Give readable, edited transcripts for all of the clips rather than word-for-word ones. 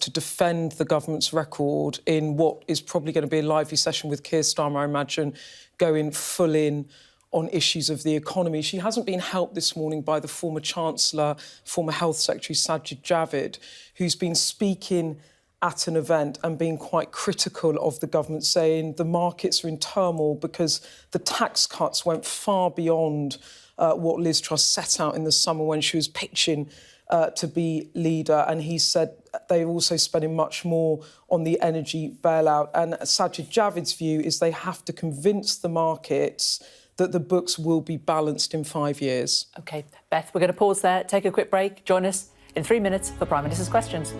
to defend the government's record in what is probably going to be a lively session with Keir Starmer, I imagine, going full in on issues of the economy. She hasn't been helped this morning by the former Chancellor, former Health Secretary Sajid Javid, who's been speaking at an event and being quite critical of the government, saying the markets are in turmoil because the tax cuts went far beyond what Liz Truss set out in the summer when she was pitching to be leader. And he said they're also spending much more on the energy bailout. And Sajid Javid's view is they have to convince the markets that the books will be balanced in 5 years. OK, Beth, we're going to pause there, take a quick break. Join us in 3 minutes for Prime Minister's Questions.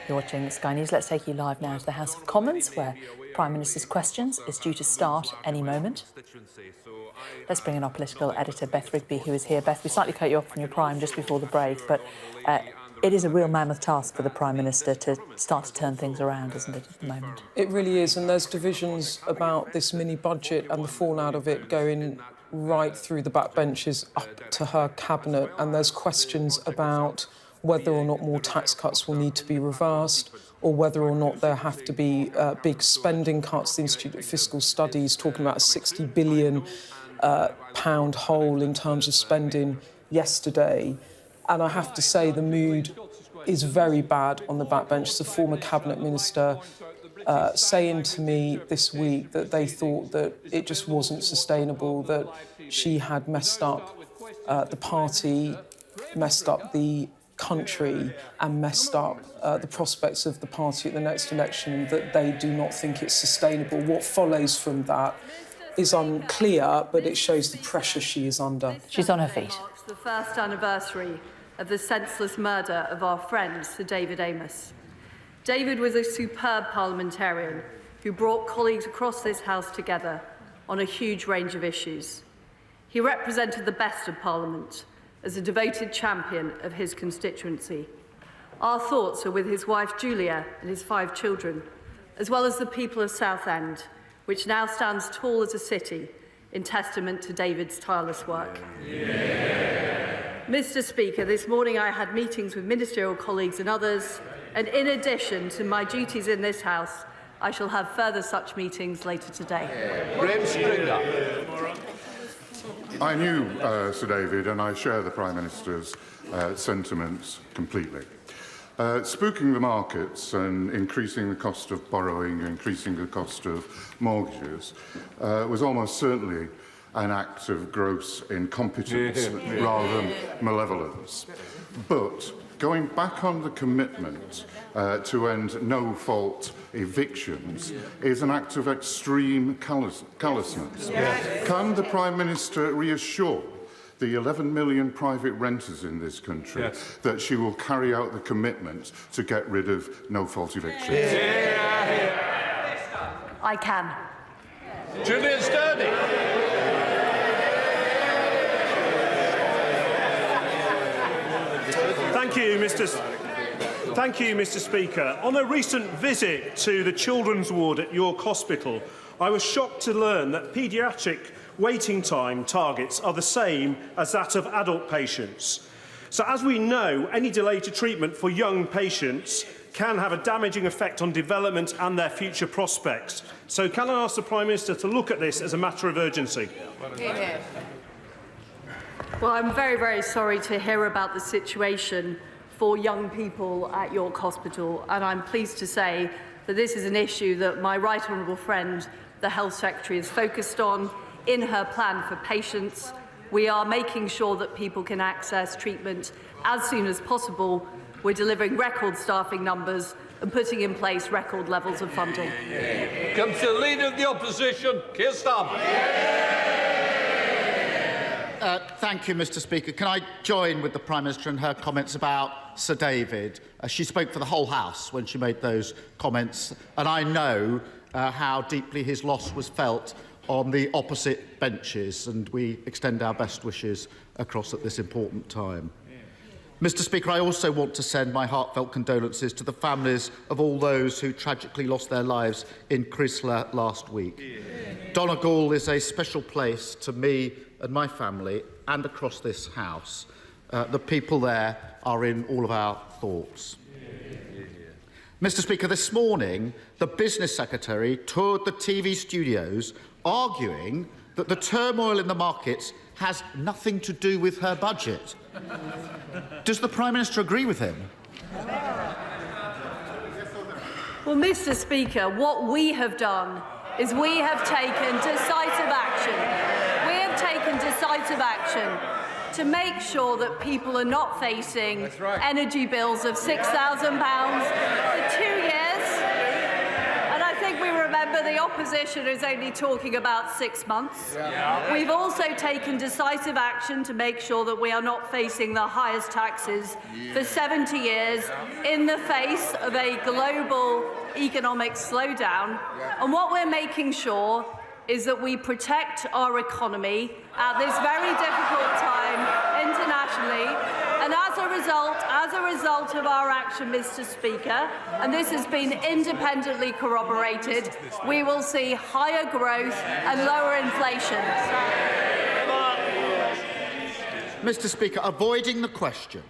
You're watching Sky News. Let's take you live now to the House of Commons, where Prime Minister's Questions is due to start any moment. Let's bring in our political editor, Beth Rigby, who is here. Beth, we slightly cut you off from your prime just before the break, but it is a real mammoth task for the Prime Minister to start to turn things around, isn't it, at the moment? It really is, and there's divisions about this mini-budget and the fallout of it going right through the backbenches up to her cabinet, and there's questions about whether or not more tax cuts will need to be reversed, or whether or not there have to be big spending cuts. The Institute of Fiscal Studies talking about a £60 billion hole in terms of spending yesterday. And I have to say the mood is very bad on the backbench. The former cabinet minister saying to me this week that they thought that it just wasn't sustainable, that she had messed up the party, messed up the country and messed up the prospects of the party at the next election, that they do not think it's sustainable. What follows from that is unclear, but it shows the pressure she is under. She's on her feet. It's the first anniversary of the senseless murder of our friend, Sir David Amess. David was a superb parliamentarian who brought colleagues across this House together on a huge range of issues. He represented the best of Parliament as a devoted champion of his constituency. Our thoughts are with his wife Julia and his 5 children, as well as the people of Southend, which now stands tall as a city in testament to David's tireless work. Mr. Speaker, this morning I had meetings with ministerial colleagues and others, and in addition to my duties in this House, I shall have further such meetings later today. I knew Sir David, and I share the Prime Minister's sentiments completely. Spooking the markets and increasing the cost of borrowing, increasing the cost of mortgages was almost certainly an act of gross incompetence rather than malevolence. But going back on the commitment to end no-fault evictions is an act of extreme callousness. Can the Prime Minister reassure the 11 million private renters in this country that she will carry out the commitment to get rid of no-fault evictions? I can. Julian Sturdy. Thank you, Mr. Speaker. On a recent visit to the children's ward at York Hospital, I was shocked to learn that paediatric waiting time targets are the same as that of adult patients. So, as we know, any delay to treatment for young patients can have a damaging effect on development and their future prospects. So, can I ask the Prime Minister to look at this as a matter of urgency? Well, I'm very, very sorry to hear about the situation for young people at York Hospital, and I'm pleased to say that this is an issue that my right honourable friend, the Health Secretary, is focused on in her plan for patients. We are making sure that people can access treatment as soon as possible. We're delivering record staffing numbers and putting in place record levels of funding. Comes the Leader of the Opposition, Keir Starmer. Thank you, Mr. Speaker. Can I join with the Prime Minister in her comments about Sir David? She spoke for the whole House when she made those comments, and I know how deeply his loss was felt on the opposite benches, and we extend our best wishes across at this important time. Mr. Speaker, I also want to send my heartfelt condolences to the families of all those who tragically lost their lives in Chrysler last week. Donegal is a special place to me and my family and across this House. The people there are in all of our thoughts. Mr. Speaker, this morning, the Business Secretary toured the TV studios arguing that the turmoil in the markets has nothing to do with her budget. Does the Prime Minister agree with him? Well, Mr. Speaker, what we have done is we have taken decisive action. We have taken decisive action to make sure that people are not facing energy bills of £6,000 for 2 years. And I think we remember the opposition is only talking about 6 months. We've also taken decisive action to make sure that we are not facing the highest taxes for 70 years in the face of a global economic slowdown. And what we're making sure is that we protect our economy at this very difficult time internationally. And as a result of our action, Mr. Speaker, and this has been independently corroborated, we will see higher growth and lower inflation. Mr. Speaker, avoiding the question,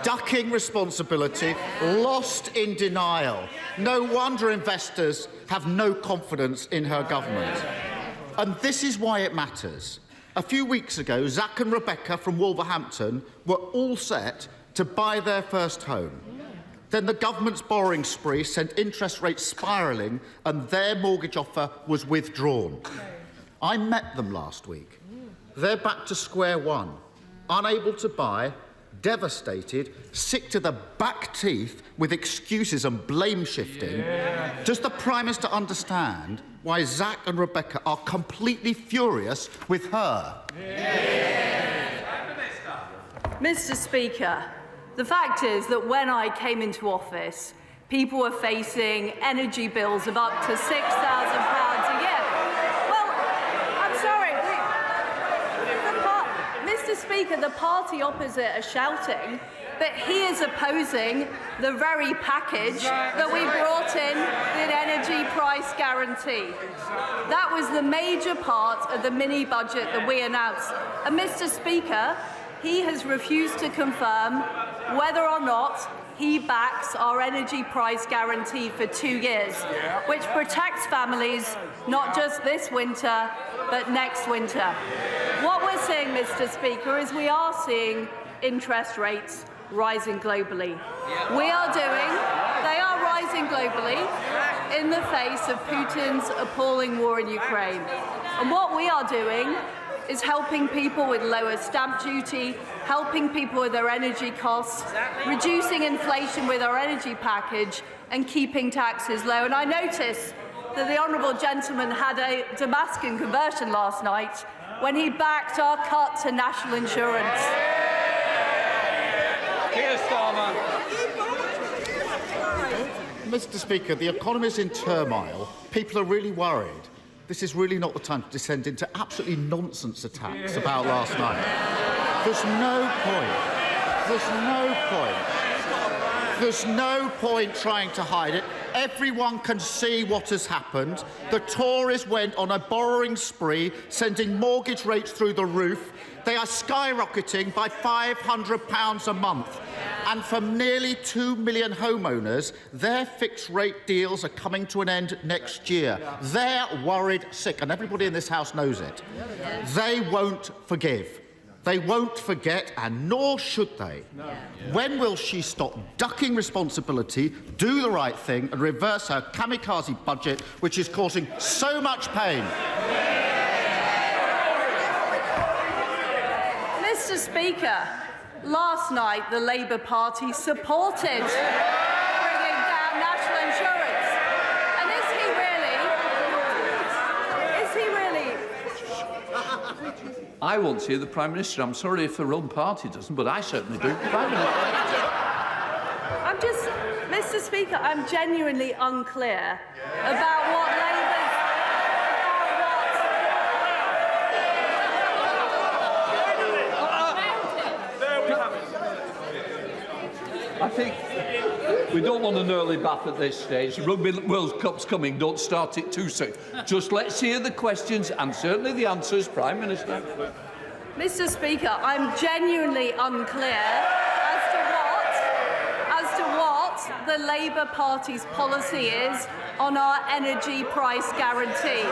ducking responsibility, lost in denial. No wonder investors have no confidence in her government. And this is why it matters. A few weeks ago, Zach and Rebecca from Wolverhampton were all set to buy their first home. Then the government's borrowing spree sent interest rates spiralling and their mortgage offer was withdrawn. I met them last week. They're back to square one, unable to buy, devastated, sick to the back teeth with excuses and blame shifting. Does the Prime Minister understand why Zach and Rebecca are completely furious with her? Mr. Speaker, the fact is that when I came into office, people were facing energy bills of up to £6,000 a year. Well, I'm sorry. Mr. Speaker, the party opposite are shouting But he is opposing the very package that we brought in, the energy price guarantee. That was the major part of the mini-budget that we announced. And Mr. Speaker, he has refused to confirm whether or not he backs our energy price guarantee for 2 years, which protects families not just this winter, but next winter. What we're seeing, Mr. Speaker, is we are seeing interest rates rising globally. They are rising globally in the face of Putin's appalling war in Ukraine. And what we are doing is helping people with lower stamp duty, helping people with their energy costs, reducing inflation with our energy package, and keeping taxes low. And I notice that the honourable gentleman had a Damascus conversion last night when he backed our cut to national insurance. Keir Starmer. Mr. Speaker, the economy is in turmoil. People are really worried. This is really not the time to descend into absolutely nonsense attacks about last night. There's no point. There's no point trying to hide it. Everyone can see what has happened. The Tories went on a borrowing spree, sending mortgage rates through the roof. They are skyrocketing by £500 a month. And for nearly 2 million homeowners, their fixed-rate deals are coming to an end next year. They're worried sick, and everybody in this House knows it. They won't forgive. They won't forget, and nor should they. When will she stop ducking responsibility, do the right thing, and reverse her kamikaze budget, which is causing so much pain? Mr. Speaker, last night the Labour Party supported bringing down national insurance. And is he really? I won't hear the Prime Minister. I'm sorry if her own party doesn't, but I certainly do. Prime Minister. Mr. Speaker, I'm genuinely unclear about what Labour's... I think we don't want an early bath at this stage. Rugby World Cup's coming. Don't start it too soon. Just let's hear the questions and certainly the answers, Prime Minister. Mr. Speaker, I'm genuinely unclear as to what the Labour Party's policy is on our energy price guarantee.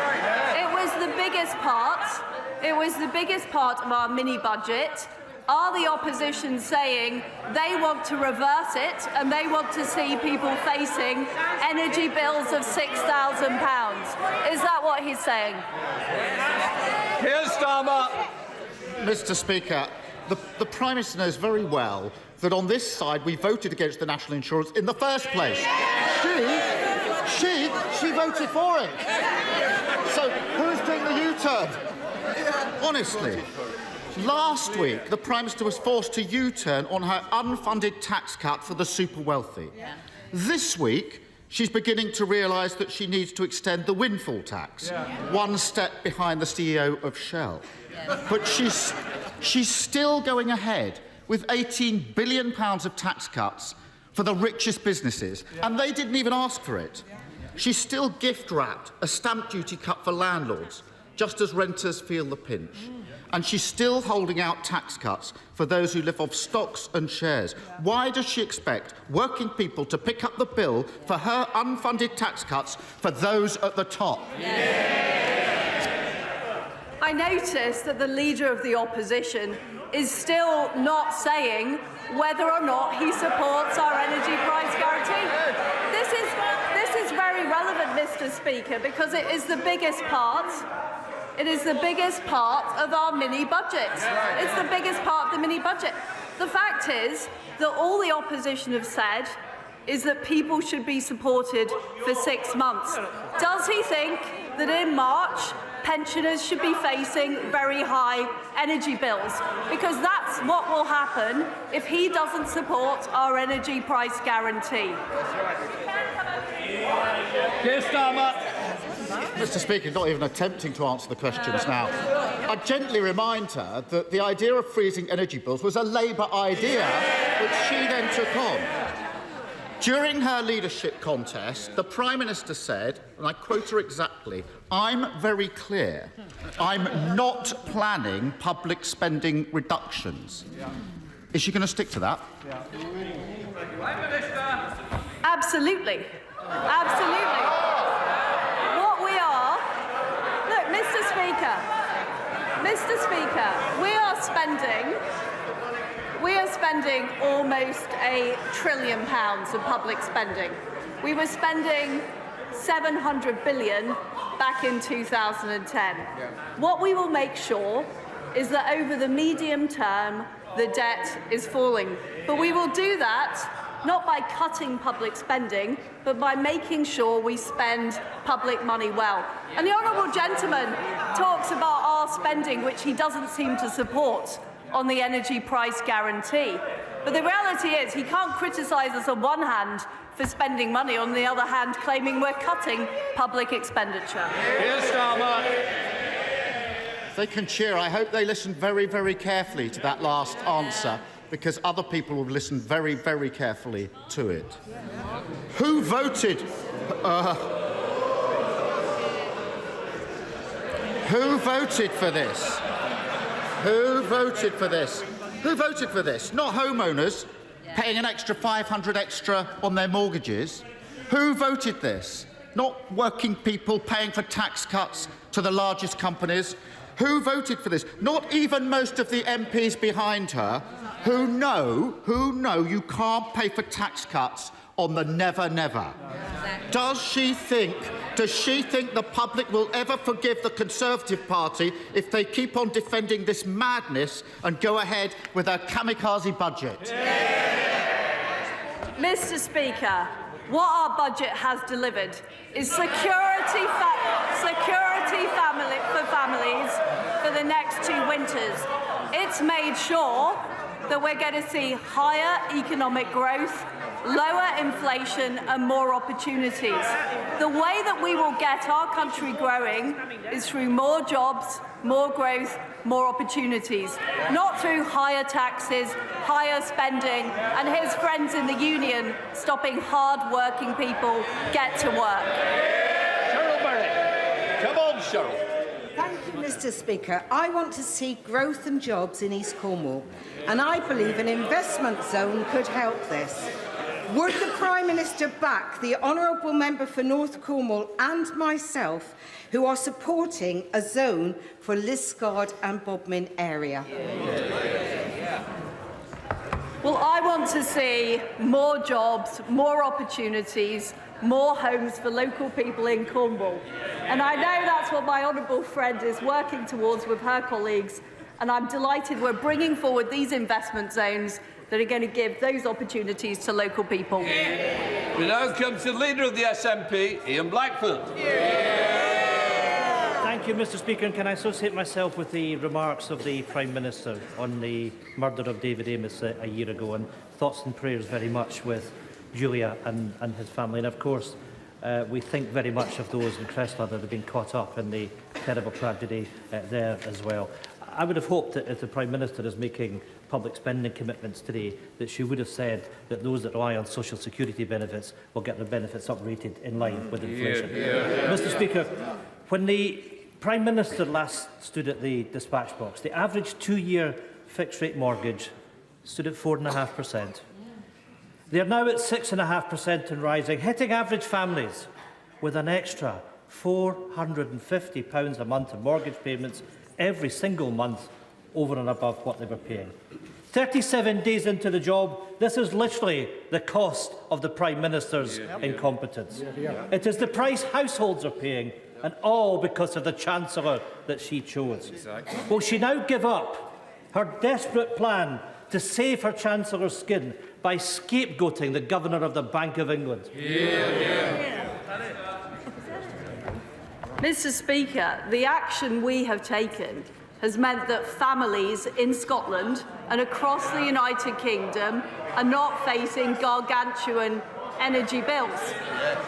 It was the biggest part. It was the biggest part of our mini-budget. Are the opposition saying they want to reverse it and they want to see people facing energy bills of £6,000? Is that what he's saying? Keir Starmer. Mr. Speaker, the Prime Minister knows very well that on this side we voted against the national insurance in the first place. She voted for it. So who's doing the U-turn? Honestly. Last week, the Prime Minister was forced to U-turn on her unfunded tax cut for the super wealthy. This week, she's beginning to realise that she needs to extend the windfall tax, one step behind the CEO of Shell. But she's still going ahead with £18 billion of tax cuts for the richest businesses, and they didn't even ask for it. She's still gift-wrapped a stamp duty cut for landlords, just as renters feel the pinch. And she's still holding out tax cuts for those who live off stocks and shares. Why does she expect working people to pick up the bill for her unfunded tax cuts for those at the top? I notice that the Leader of the Opposition is still not saying whether or not he supports our energy price guarantee. This is very relevant, Mr. Speaker, because it is the biggest part. It is the biggest part of our mini-budget. It's the biggest part of the mini-budget. The fact is that all the opposition have said is that people should be supported for 6 months. Does he think that in March pensioners should be facing very high energy bills? Because that's what will happen if he doesn't support our energy price guarantee. Keir Starmer. Mr. Speaker, not even attempting to answer the questions now. I gently remind her that the idea of freezing energy bills was a Labour idea, which she then took on. During her leadership contest, the Prime Minister said, and I quote her exactly, "I'm very clear. I'm not planning public spending reductions." Is she going to stick to that? Prime Minister. Absolutely. Absolutely. What we are... Look, Mr. Speaker, we are spending almost £1 trillion of public spending. We were spending 700 billion back in 2010. What we will make sure is that over the medium term, the debt is falling. But we will do that not by cutting public spending, but by making sure we spend public money well. And the honourable gentleman talks about our spending, which he doesn't seem to support, on the energy price guarantee. But the reality is he can't criticise us on one hand for spending money, on the other hand claiming we're cutting public expenditure. Keir Starmer. If they can cheer, I hope they listen very, very carefully to that last answer, because other people will listen very, very carefully to it. Who voted? Who voted for this? Who voted for this? Who voted for this? Not homeowners paying an extra 500 extra on their mortgages. Who voted this? Not working people paying for tax cuts to the largest companies. Who voted for this? Not even most of the MPs behind her who know you can't pay for tax cuts on the never, never. Does she think the public will ever forgive the Conservative Party if they keep on defending this madness and go ahead with a kamikaze budget? Mr. Speaker, what our budget has delivered is security for families for the next 2 winters. It's made sure that we're going to see higher economic growth, lower inflation and more opportunities. The way that we will get our country growing is through more jobs, more growth, more opportunities, not through higher taxes, higher spending and his friends in the union stopping hard-working people get to work. Cheryl Berry. Come on, Cheryl. Thank you, Mr. Speaker. I want to see growth and jobs in East Cornwall, and I believe an investment zone could help this. Would the Prime Minister back the honourable member for North Cornwall and myself, who are supporting a zone for Liskeard and Bodmin area? Well, I want to see more jobs, more opportunities, more homes for local people in Cornwall. And I know that's what my honourable friend is working towards with her colleagues, and I'm delighted we're bringing forward these investment zones that are going to give those opportunities to local people. We now come to the Leader of the SNP, Ian Blackford. Thank you, Mr. Speaker. And can I associate myself with the remarks of the Prime Minister on the murder of David Amos a year ago, and thoughts and prayers very much with Julia and his family. And of course, we think very much of those in Crestla that have been caught up in the terrible tragedy there as well. I would have hoped that if the Prime Minister is making public spending commitments today, that she would have said that those that rely on social security benefits will get their benefits uprated in line with inflation. Mr. Speaker, when the Prime Minister last stood at the dispatch box, the average 2-year fixed-rate mortgage stood at 4.5%. They are now at 6.5% and rising, hitting average families with an extra £450 a month in mortgage payments every single month over and above what they were paying. 37 days into the job, this is literally the cost of the Prime Minister's incompetence. It is the price households are paying, and all because of the Chancellor that she chose. Will she now give up her desperate plan to save her Chancellor's skin by scapegoating the Governor of the Bank of England? Mr. Speaker, the action we have taken has meant that families in Scotland and across the United Kingdom are not facing gargantuan energy bills.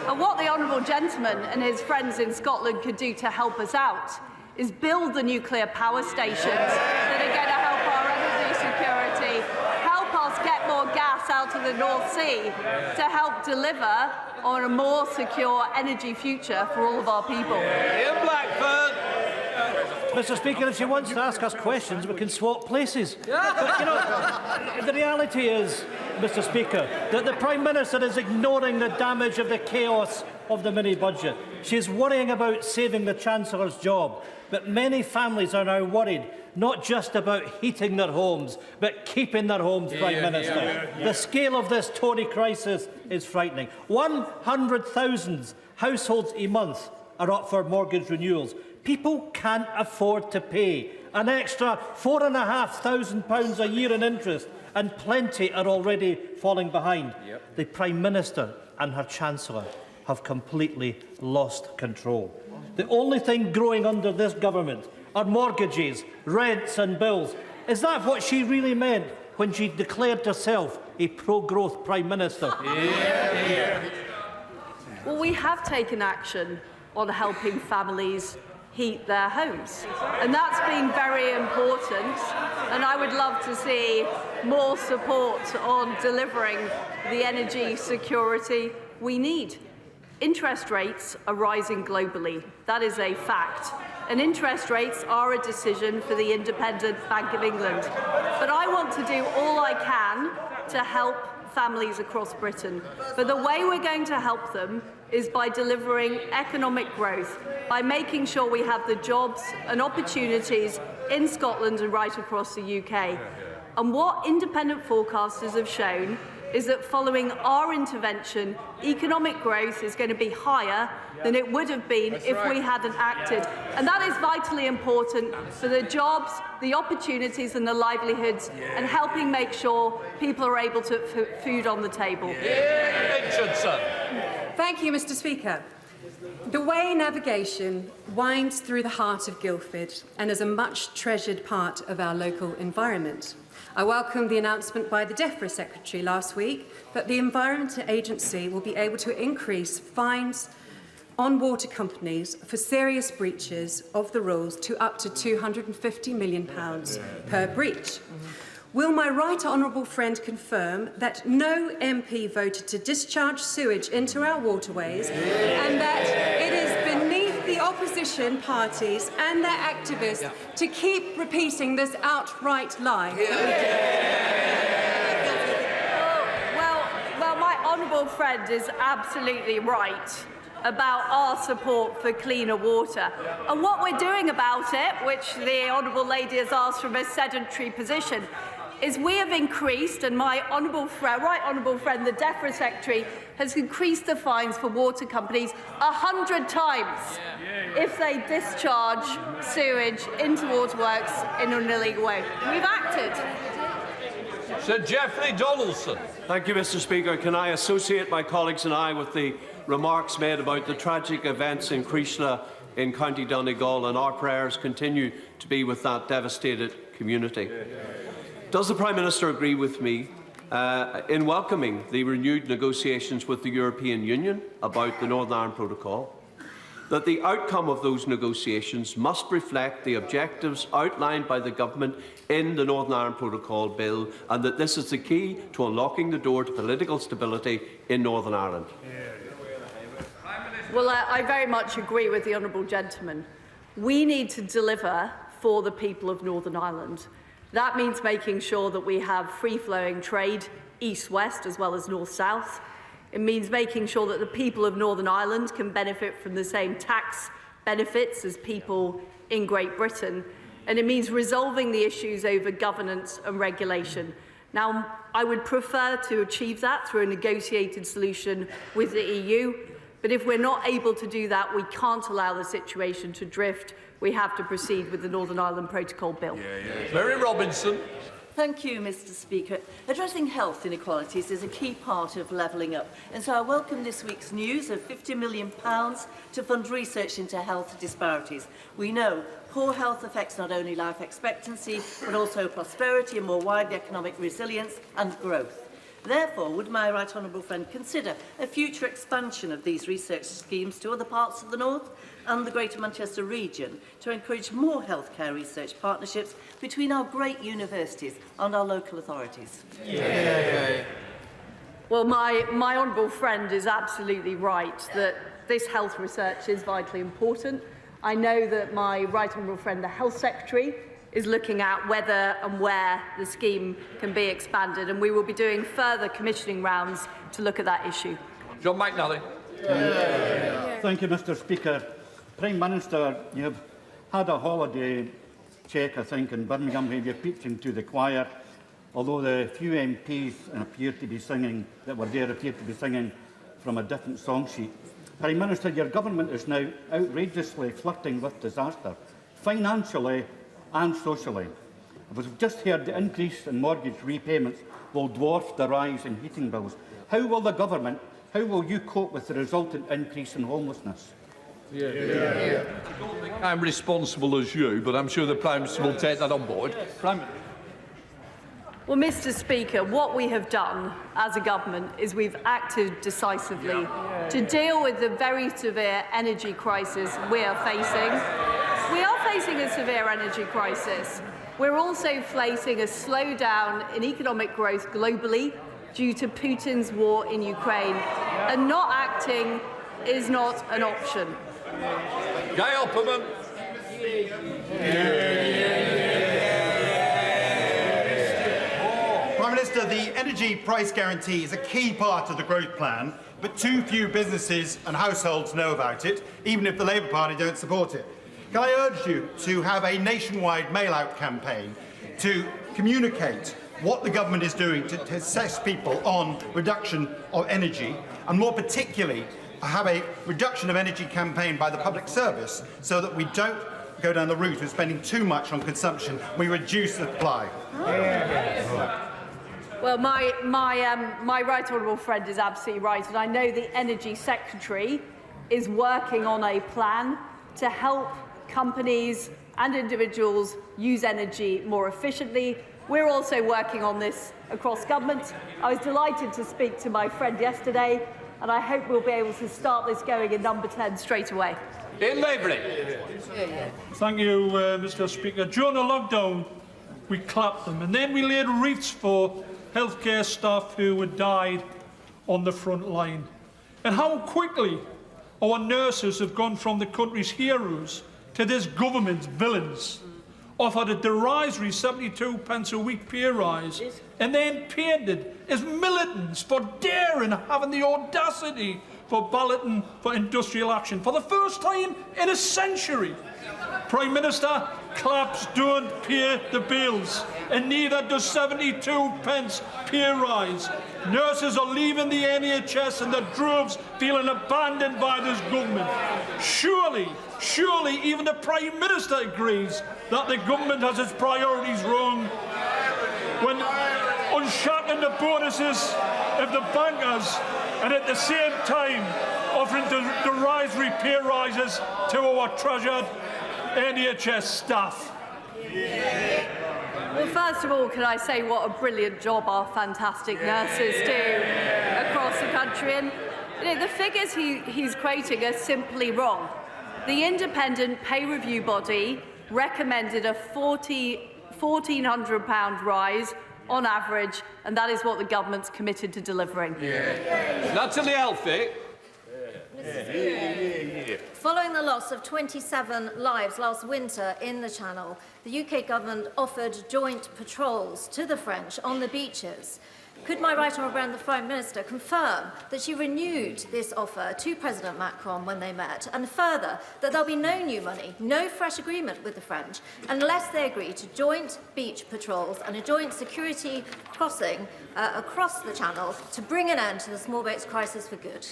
And what the honourable gentleman and his friends in Scotland could do to help us out is build the nuclear power stations that are going to help our energy security, help us get more gas out of the North Sea to help deliver on a more secure energy future for all of our people. Ian Blackford. Mr. Speaker, if she wants to ask us questions, we can swap places. But, you know, the reality is, Mr. Speaker, that the Prime Minister is ignoring the damage of the chaos of the mini-budget. She is worrying about saving the Chancellor's job. But many families are now worried, not just about heating their homes, but keeping their homes, Prime Minister. The scale of this Tory crisis is frightening. 100,000 households a month are up for mortgage renewals. People can't afford to pay an extra £4,500 a year in interest, and plenty are already falling behind. The Prime Minister and her Chancellor have completely lost control. The only thing growing under this government are mortgages, rents and bills. Is that what she really meant when she declared herself a pro-growth Prime Minister? Well, we have taken action on helping families heat their homes, and that's been very important, and I would love to see more support on delivering the energy security we need. Interest rates are rising globally. That is a fact. And interest rates are a decision for the Independent Bank of England. But I want to do all I can to help families across Britain. But the way we're going to help them is by delivering economic growth, by making sure we have the jobs and opportunities in Scotland and right across the UK. And what independent forecasters have shown is that following our intervention, economic growth is going to be higher than it would have been if we hadn't acted. And that is vitally important for the jobs, the opportunities and the livelihoods, and helping make sure people are able to put food on the table. Richardson. Thank you, Mr. Speaker. The Way navigation winds through the heart of Guildford and is a much treasured part of our local environment. I welcome the announcement by the DEFRA Secretary last week that the Environment Agency will be able to increase fines on water companies for serious breaches of the rules to up to £250 million per breach. Will my right honourable friend confirm that no MP voted to discharge sewage into our waterways and that it is beneath the opposition parties and their activists to keep repeating this outright lie? Well, my honourable friend is absolutely right about our support for cleaner water. And what we're doing about it, which the honourable lady has asked from a sedentary position, is we have increased, and my right honourable friend, the DEFRA Secretary, has increased the fines for water companies 100 times if they discharge sewage into waterworks in an illegal way. We've acted. Sir Geoffrey Donaldson. Thank you, Mr. Speaker. Can I associate my colleagues and I with the remarks made about the tragic events in Creesla in County Donegal, and our prayers continue to be with that devastated community. Does the Prime Minister agree with me in welcoming the renewed negotiations with the European Union about the Northern Ireland Protocol, that the outcome of those negotiations must reflect the objectives outlined by the Government in the Northern Ireland Protocol Bill, and that this is the key to unlocking the door to political stability in Northern Ireland? Well, I very much agree with the honourable gentleman. We need to deliver for the people of Northern Ireland. That means making sure that we have free-flowing trade, east-west as well as north-south. It means making sure that the people of Northern Ireland can benefit from the same tax benefits as people in Great Britain. And it means resolving the issues over governance and regulation. Now, I would prefer to achieve that through a negotiated solution with the EU. But if we're not able to do that, we can't allow the situation to drift. We have to proceed with the Northern Ireland Protocol Bill. Mary Robinson. Thank you, Mr. Speaker. Addressing health inequalities is a key part of levelling up, and so I welcome this week's news of £50 million to fund research into health disparities. We know poor health affects not only life expectancy, but also prosperity and more widely economic resilience and growth. Therefore, would my right honourable friend consider a future expansion of these research schemes to other parts of the North? and the Greater Manchester region to encourage more healthcare research partnerships between our great universities and our local authorities? Well, my honourable friend is absolutely right that this health research is vitally important. I know that my right honourable friend, the Health Secretary, is looking at whether and where the scheme can be expanded, and we will be doing further commissioning rounds to look at that issue. John McNally. Thank you, Mr. Speaker. Prime Minister, you have had a holiday check, I think, in Birmingham where you're preaching to the choir, although the few MPs appear to be singing from a different song sheet. Prime Minister, your government is now outrageously flirting with disaster, financially and socially. As we've just heard, the increase in mortgage repayments will dwarf the rise in heating bills. How will you cope with the resultant increase in homelessness? I don't think I'm responsible as you, but I'm sure the Prime Minister will take that on board. Prime Minister. Well, Mr. Speaker, what we have done as a government is we've acted decisively to deal with the very severe energy crisis we are facing. We are facing a severe energy crisis. We're also facing a slowdown in economic growth globally due to Putin's war in Ukraine, and not acting is not an option. Guy Opperman. Prime Minister, the energy price guarantee is a key part of the growth plan, but too few businesses and households know about it, even if the Labour Party don't support it. Can I urge you to have a nationwide mail-out campaign to communicate what the government is doing to assess people on reduction of energy, and more particularly have a reduction of energy campaign by the public service so that we don't go down the route of spending too much on consumption, we reduce supply. Well, my right honourable friend is absolutely right, and I know the Energy Secretary is working on a plan to help companies and individuals use energy more efficiently. We're also working on this across government. I was delighted to speak to my friend yesterday, and I hope we'll be able to start this going in number 10 straight away. Ian Lavery. Thank you, Mr. Speaker. During the lockdown, we clapped them, and then we laid wreaths for healthcare staff who had died on the front line. And how quickly our nurses have gone from the country's heroes to this government's villains, offered a derisory 72 pence a week pay rise, and then painted as militants for daring, having the audacity for balloting for industrial action for the first time in a century. Prime Minister, claps don't pay the bills, and neither does 72 pence pay rise. Nurses are leaving the NHS and the droves feeling abandoned by this government. Surely even the Prime Minister agrees that the government has its priorities wrong when unshackling the bonuses of the bankers and at the same time offering derisory pay rises to our treasured NHS staff. Well, first of all, can I say what a brilliant job our fantastic nurses do across the country. And the figures he's quoting are simply wrong. The independent pay review body recommended a £1,400 rise on average, and that is what the government's committed to delivering. Natalie Alfie. Following the loss of 27 lives last winter in the Channel, the UK government offered joint patrols to the French on the beaches. Could my right honourable friend, the Prime Minister, confirm that she renewed this offer to President Macron when they met, and further, that there'll be no new money, no fresh agreement with the French, unless they agree to joint beach patrols and a joint security crossing across the Channel to bring an end to the small boats crisis for good?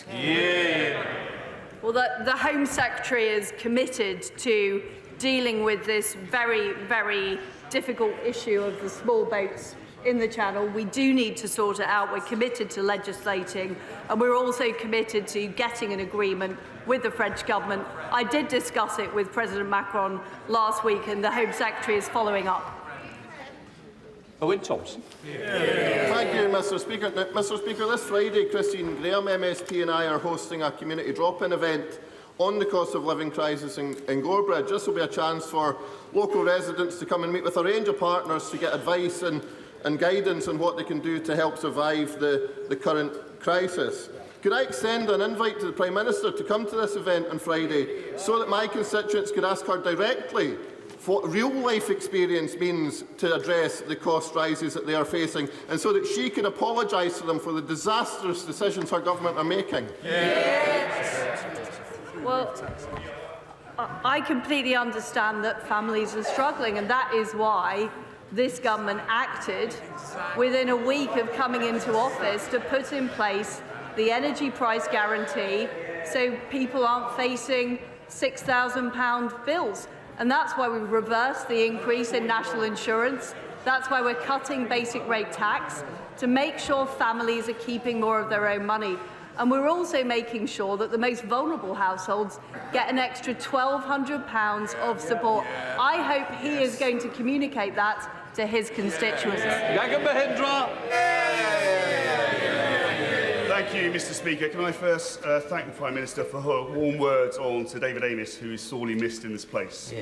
Well, the Home Secretary is committed to dealing with this very, very difficult issue of the small boats in the Channel. We do need to sort it out. We're committed to legislating, and we're also committed to getting an agreement with the French government. I did discuss it with President Macron last week, and the Home Secretary is following up. Owen Thompson. Thank you, Mr. Speaker. Now, Mr. Speaker, this Friday, Christine Graham, MSP, and I are hosting a community drop-in event on the cost of living crisis in Gorebridge. This will be a chance for local residents to come and meet with a range of partners to get advice and guidance on what they can do to help survive the current crisis. Could I extend an invite to the Prime Minister to come to this event on Friday so that my constituents could ask her directly what real-life experience means to address the cost rises that they are facing, and so that she can apologise to them for the disastrous decisions her government are making? Yes. Well, I completely understand that families are struggling, and that is why this government acted within a week of coming into office to put in place the energy price guarantee so people aren't facing £6,000 bills. And that's why we've reversed the increase in national insurance. That's why we're cutting basic rate tax to make sure families are keeping more of their own money. And we're also making sure that the most vulnerable households get an extra £1,200 of support. I hope he is going to communicate that to his constituents. Thank you, Mr. Speaker. Can I first thank the Prime Minister for her warm words on Sir David Amess, who is sorely missed in this place.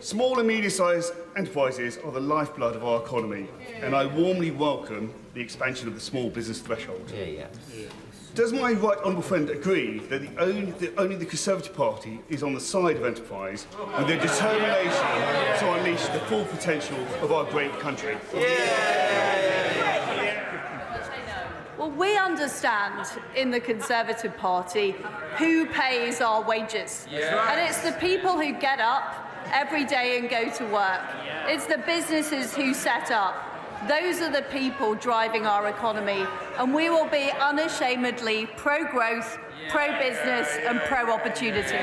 Small and medium-sized enterprises are the lifeblood of our economy, and I warmly welcome the expansion of the small business threshold. Does my right honourable friend agree that only the Conservative Party is on the side of enterprise and their determination to unleash the full potential of our great country? Well, we understand in the Conservative Party who pays our wages. And it's the people who get up every day and go to work. It's the businesses who set up. Those are the people driving our economy. And we will be unashamedly pro-growth, pro-business and pro-opportunity.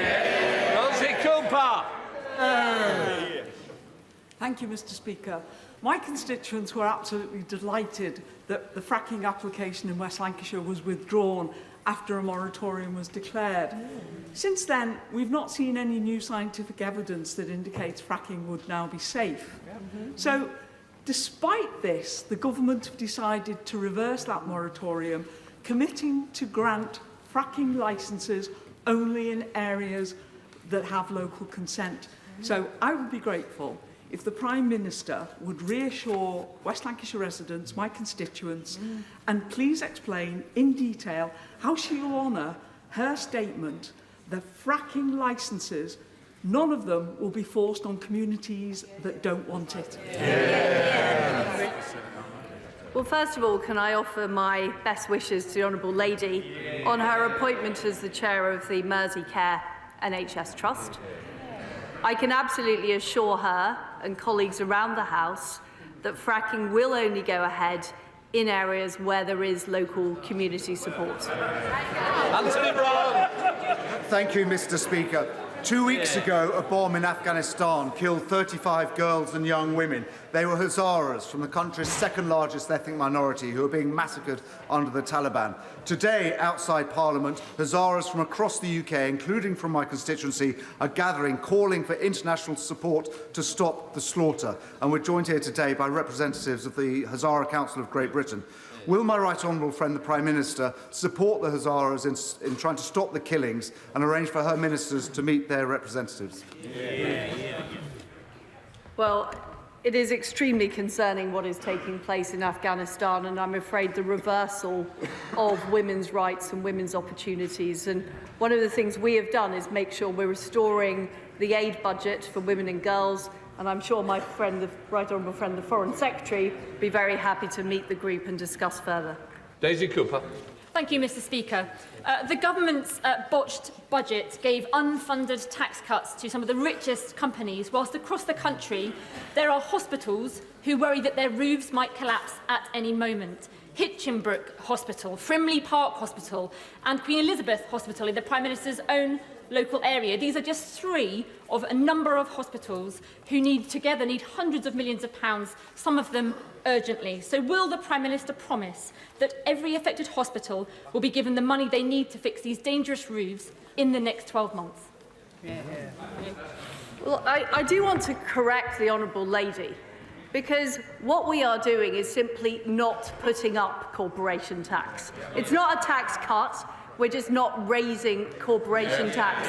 Thank you, Mr. Speaker. My constituents were absolutely delighted that the fracking application in West Lancashire was withdrawn after a moratorium was declared. Since then, we've not seen any new scientific evidence that indicates fracking would now be safe. So, despite this, the government have decided to reverse that moratorium, committing to grant fracking licences only in areas that have local consent. So I would be grateful if the Prime Minister would reassure West Lancashire residents, my constituents, and please explain in detail how she will honour her statement that fracking licences, none of them will be forced on communities that don't want it. Well, first of all, can I offer my best wishes to the Honourable Lady on her appointment as the chair of the Merseycare NHS Trust. I can absolutely assure her and colleagues around the House that fracking will only go ahead in areas where there is local community support. Anthony Brown. Thank you, Mr. Speaker. 2 weeks ago, a bomb in Afghanistan killed 35 girls and young women. They were Hazaras from the country's second largest ethnic minority who are being massacred under the Taliban. Today, outside Parliament, Hazaras from across the UK, including from my constituency, are gathering, calling for international support to stop the slaughter. And we're joined here today by representatives of the Hazara Council of Great Britain. Will my right honourable friend, the Prime Minister, support the Hazaras in trying to stop the killings and arrange for her ministers to meet their representatives? Well, it is extremely concerning what is taking place in Afghanistan, and I'm afraid the reversal of women's rights and women's opportunities. And one of the things we have done is make sure we're restoring the aid budget for women and girls. And I'm sure my friend, the right honourable friend, the Foreign Secretary, will be very happy to meet the group and discuss further. Daisy Cooper. Thank you, Mr. Speaker. The government's botched budget gave unfunded tax cuts to some of the richest companies, whilst across the country there are hospitals who worry that their roofs might collapse at any moment. Hitchinbrook Hospital, Frimley Park Hospital and Queen Elizabeth Hospital in the Prime Minister's own local area. These are just three of a number of hospitals who together need hundreds of millions of pounds, some of them urgently. So will the Prime Minister promise that every affected hospital will be given the money they need to fix these dangerous roofs in the next 12 months? Well, I do want to correct the Honourable Lady, because what we are doing is simply not putting up corporation tax. It's not a tax cut. We're just not raising corporation tax.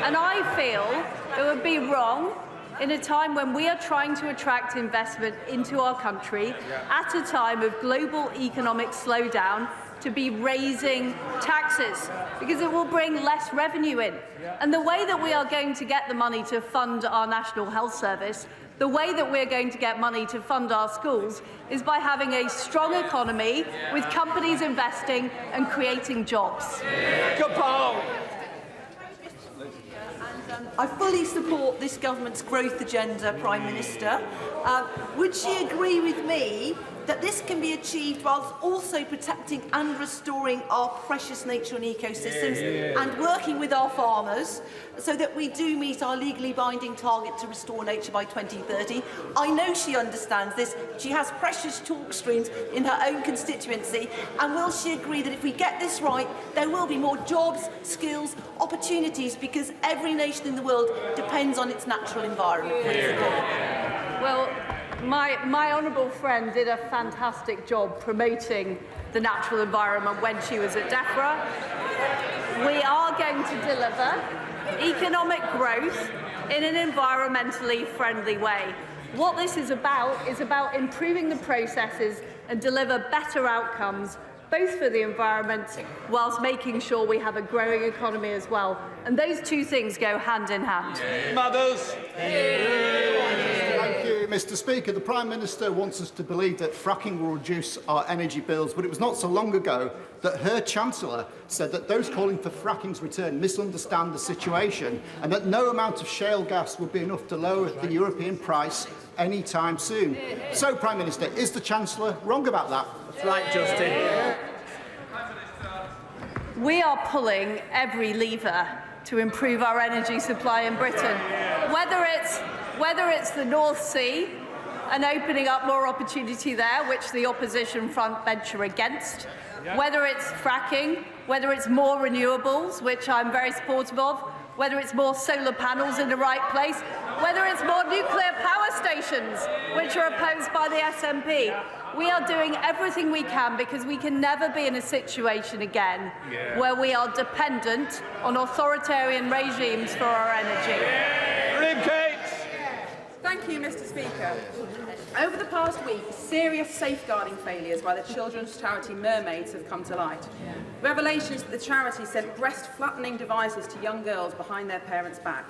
And I feel it would be wrong in a time when we are trying to attract investment into our country at a time of global economic slowdown to be raising taxes, because it will bring less revenue in. And the way that we are going to get the money to fund our National Health Service, the way that we're going to get money to fund our schools, is by having a strong economy with companies investing and creating jobs. I fully support this government's growth agenda, Prime Minister. Would she agree with me that this can be achieved whilst also protecting and restoring our precious nature and ecosystems and working with our farmers so that we do meet our legally binding target to restore nature by 2030? I know she understands this. She has precious talk streams in her own constituency. And will she agree that if we get this right, there will be more jobs, skills, opportunities, because every nation in the world depends on its natural environment? Well, my honourable friend did a fantastic job promoting the natural environment when she was at DEFRA. We are going to deliver economic growth in an environmentally friendly way. What this is about improving the processes and deliver better outcomes, both for the environment whilst making sure we have a growing economy as well. And those two things go hand in hand. Mothers. Thank you, Mr. Speaker. The Prime Minister wants us to believe that fracking will reduce our energy bills, but it was not so long ago that her Chancellor said that those calling for fracking's return misunderstand the situation and that no amount of shale gas would be enough to lower the European price any time soon. So, Prime Minister, is the Chancellor wrong about that? That's right, Justin. We are pulling every lever to improve our energy supply in Britain, whether it's the North Sea and opening up more opportunity there, which the opposition front bench are against, whether it's fracking, whether it's more renewables, which I'm very supportive of, whether it's more solar panels in the right place, whether it's more nuclear power stations, which are opposed by the SNP. We are doing everything we can because we can never be in a situation again where we are dependent on authoritarian regimes for our energy. Thank you, Mr. Speaker. Over the past week, serious safeguarding failures by the children's charity Mermaids have come to light. Revelations that the charity sent breast-flattening devices to young girls behind their parents' back,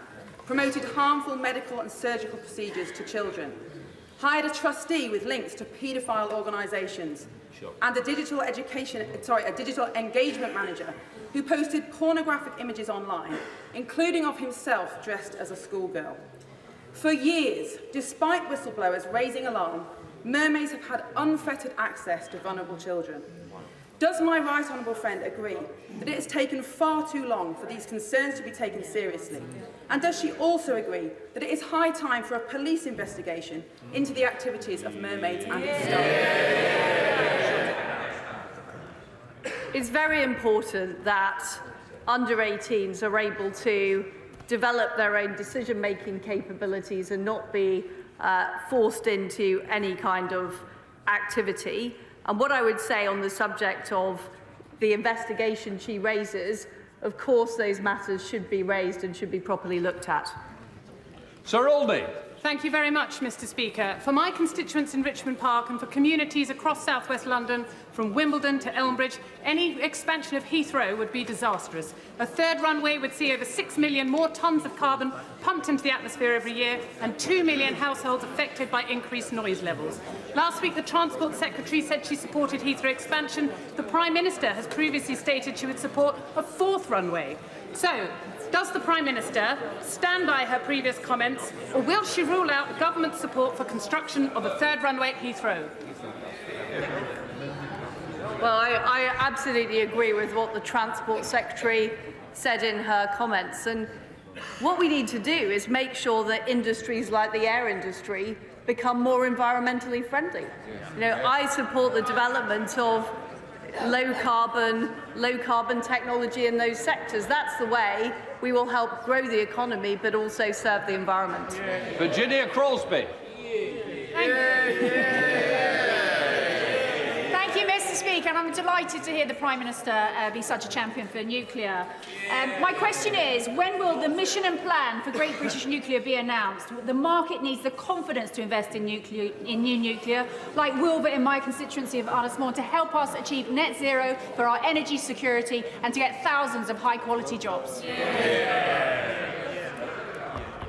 promoted harmful medical and surgical procedures to children, hired a trustee with links to paedophile organisations, and a digital engagement manager who posted pornographic images online, including of himself dressed as a schoolgirl. For years, despite whistleblowers raising alarm, Mermaids have had unfettered access to vulnerable children. Does my right honourable friend agree that it has taken far too long for these concerns to be taken seriously? And does she also agree that it is high time for a police investigation into the activities of Mermaids and its staff? It's very important that under 18s are able to develop their own decision-making capabilities and not be forced into any kind of activity. And what I would say on the subject of the investigation she raises, of course those matters should be raised and should be properly looked at. Sir Oldie. Thank you very much, Mr. Speaker. For my constituents in Richmond Park and for communities across South West London, from Wimbledon to Elmbridge, any expansion of Heathrow would be disastrous. A third runway would see over 6 million more tonnes of carbon pumped into the atmosphere every year and 2 million households affected by increased noise levels. Last week, the Transport Secretary said she supported Heathrow expansion. The Prime Minister has previously stated she would support a fourth runway. So, does the Prime Minister stand by her previous comments, or will she rule out government support for construction of a third runway at Heathrow? Well, I absolutely agree with what the Transport Secretary said in her comments. And what we need to do is make sure that industries like the air industry become more environmentally friendly. You know, I support the development of low carbon technology in those sectors. That's the way we will help grow the economy but also serve the environment. Virginia Crosby. Thank you, Mr. Mr. Speaker, and I'm delighted to hear the Prime Minister be such a champion for nuclear. My question is, when will the mission and plan for Great British Nuclear be announced? The market needs the confidence to invest in new nuclear, like Wilbur in my constituency of Ardismore, to help us achieve net zero for our energy security and to get thousands of high-quality jobs.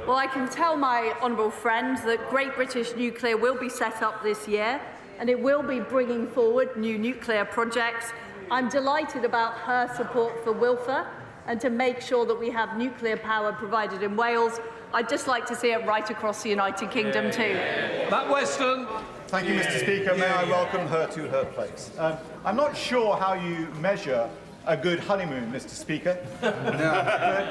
Well, I can tell my honourable friend that Great British Nuclear will be set up this year and it will be bringing forward new nuclear projects. I'm delighted about her support for Wilfer and to make sure that we have nuclear power provided in Wales. I'd just like to see it right across the United Kingdom too. Matt Weston. Thank you, Mr. Speaker. May I welcome her to her place. I'm not sure how you measure a good honeymoon, Mr. Speaker. But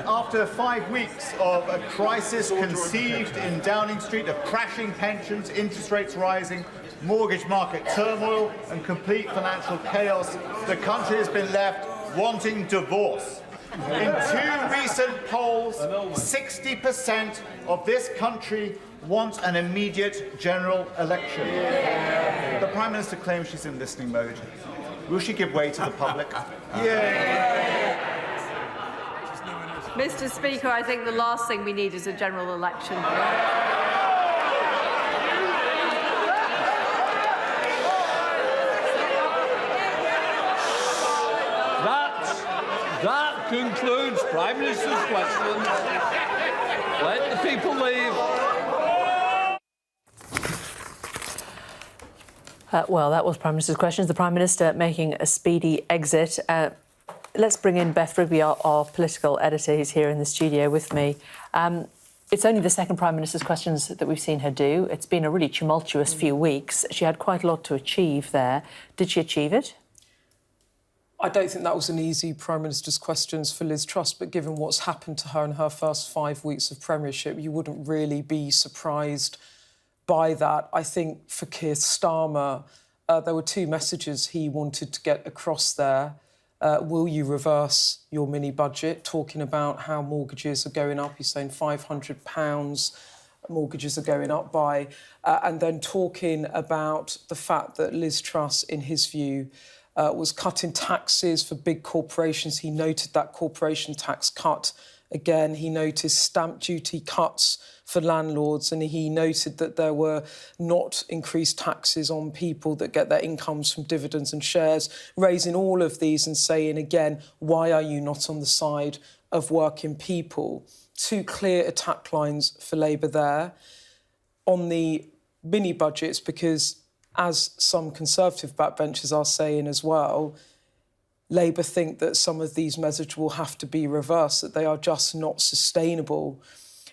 after 5 weeks of a crisis conceived in Downing Street, of crashing pensions, interest rates rising, mortgage market turmoil and complete financial chaos, the country has been left wanting divorce. In 2 recent polls, 60% of this country want an immediate general election. The Prime Minister claims she's in listening mode. Will she give way to the public? Mr. Speaker, I think the last thing we need is a general election. That concludes Prime Minister's questions. Let the people leave. Well, that was Prime Minister's questions. The Prime Minister making a speedy exit. Let's bring in Beth Rigby, our political editor, who's here in the studio with me. It's only the second Prime Minister's questions that we've seen her do. It's been a really tumultuous few weeks. She had quite a lot to achieve there. Did she achieve it? I don't think that was an easy Prime Minister's questions for Liz Truss, but given what's happened to her in her first 5 weeks of premiership, you wouldn't really be surprised by that. I think for Keir Starmer, there were 2 messages he wanted to get across there. Will you reverse your mini-budget? Talking about how mortgages are going up. He's saying £500 mortgages are going up by. And then talking about the fact that Liz Truss, in his view, was cutting taxes for big corporations. He noted that corporation tax cut. Again, he noticed stamp duty cuts for landlords, and he noted that there were not increased taxes on people that get their incomes from dividends and shares, raising all of these and saying, again, why are you not on the side of working people? 2 clear attack lines for Labour there. On the mini-budgets, because as some Conservative backbenchers are saying as well, Labour think that some of these measures will have to be reversed, that they are just not sustainable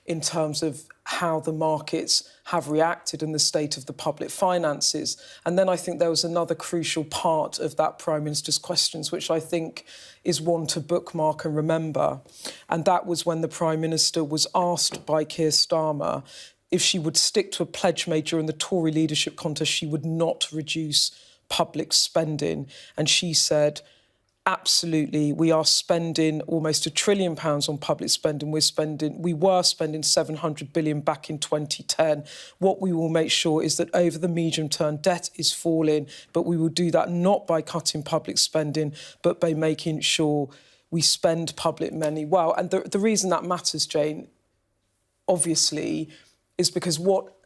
in terms of how the markets have reacted and the state of the public finances. And then I think there was another crucial part of that Prime Minister's questions, which I think is one to bookmark and remember. And that was when the Prime Minister was asked by Keir Starmer if she would stick to a pledge made during the Tory leadership contest, she would not reduce public spending. And she said, absolutely, we are spending almost £1 trillion on public spending. We were spending 700 billion back in 2010. What we will make sure is that over the medium term, debt is falling, but we will do that not by cutting public spending, but by making sure we spend public money well. And the reason that matters, Jane, obviously, is because what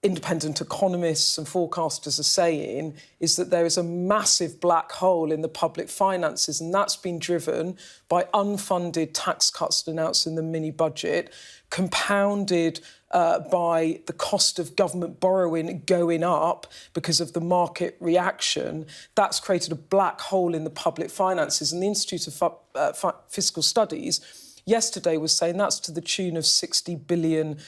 independent economists and forecasters are saying is that there is a massive black hole in the public finances, and that's been driven by unfunded tax cuts announced in the mini-budget, compounded by the cost of government borrowing going up because of the market reaction. That's created a black hole in the public finances. And the Institute of Fiscal Studies yesterday was saying that's to the tune of £60 billion.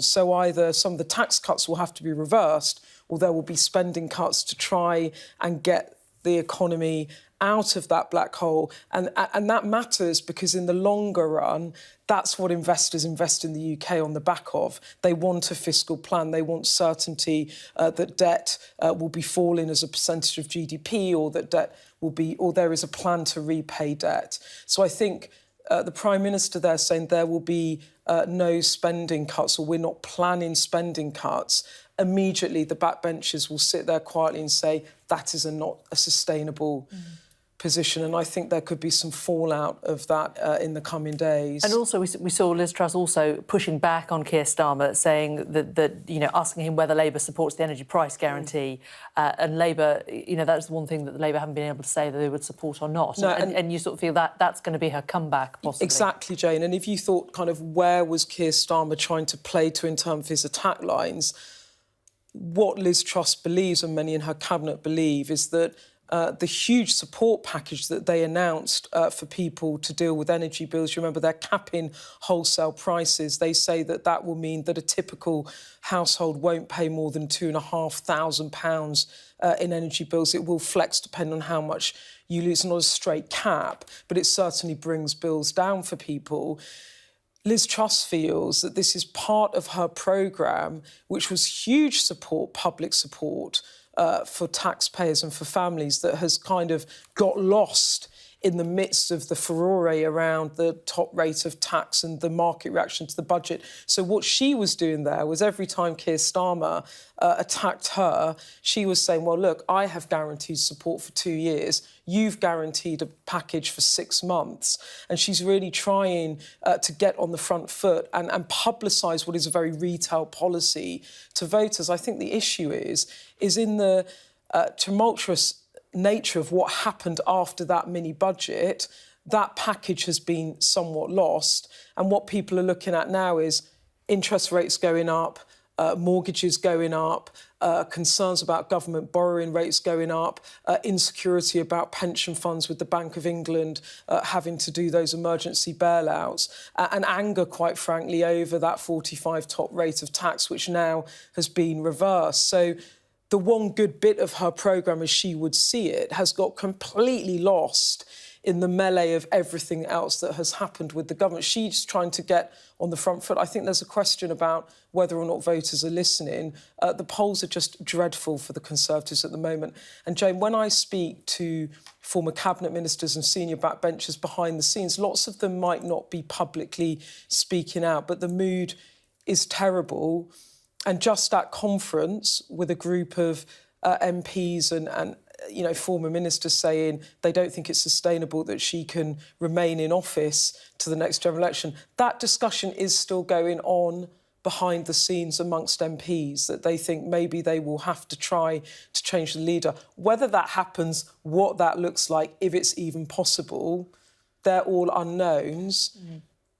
So either some of the tax cuts will have to be reversed or there will be spending cuts to try and get the economy out of that black hole. And that matters because in the longer run, that's what investors invest in the UK on the back of. They want a fiscal plan. They want certainty that debt will be falling as a percentage of GDP, or that debt will be, or there is a plan to repay debt. So I think the Prime Minister there saying there will be no spending cuts, or we're not planning spending cuts, immediately the backbenchers will sit there quietly and say that is not a sustainable position. And I think there could be some fallout of that in the coming days. And also we saw Liz Truss also pushing back on Keir Starmer, saying that asking him whether Labour supports the energy price guarantee, and Labour, that's the one thing that Labour haven't been able to say that they would support or not. No, and you sort of feel that that's going to be her comeback, possibly. Exactly, Jane. And if you thought kind of where was Keir Starmer trying to play to in terms of his attack lines, what Liz Truss believes, and many in her cabinet believe, is that the huge support package that they announced for people to deal with energy bills, remember they're capping wholesale prices. They say that will mean that a typical household won't pay more than £2,500 in energy bills. It will flex depending on how much you lose. It's not a straight cap, but it certainly brings bills down for people. Liz Truss feels that this is part of her programme, which was huge support, public support, for taxpayers and for families, that has kind of got lost in the midst of the furore around the top rate of tax and the market reaction to the budget. So what she was doing there was every time Keir Starmer attacked her, she was saying, well, look, I have guaranteed support for 2 years. You've guaranteed a package for 6 months. And she's really trying to get on the front foot and publicise what is a very retail policy to voters. I think the issue is in the tumultuous nature of what happened after that mini budget. That package has been somewhat lost, and what people are looking at now is interest rates going up, mortgages going up, concerns about government borrowing rates going up, insecurity about pension funds with the Bank of England having to do those emergency bailouts, and anger, quite frankly, over that 45 top rate of tax, which now has been reversed. So the one good bit of her programme, as she would see it, has got completely lost in the melee of everything else that has happened with the government. She's trying to get on the front foot. I think there's a question about whether or not voters are listening. The polls are just dreadful for the Conservatives at the moment. And Jane, when I speak to former cabinet ministers and senior backbenchers behind the scenes, lots of them might not be publicly speaking out, but the mood is terrible. And just at conference with a group of MPs and former ministers saying they don't think it's sustainable that she can remain in office to the next general election, that discussion is still going on behind the scenes amongst MPs, that they think maybe they will have to try to change the leader. Whether that happens, what that looks like, if it's even possible, they're all unknowns.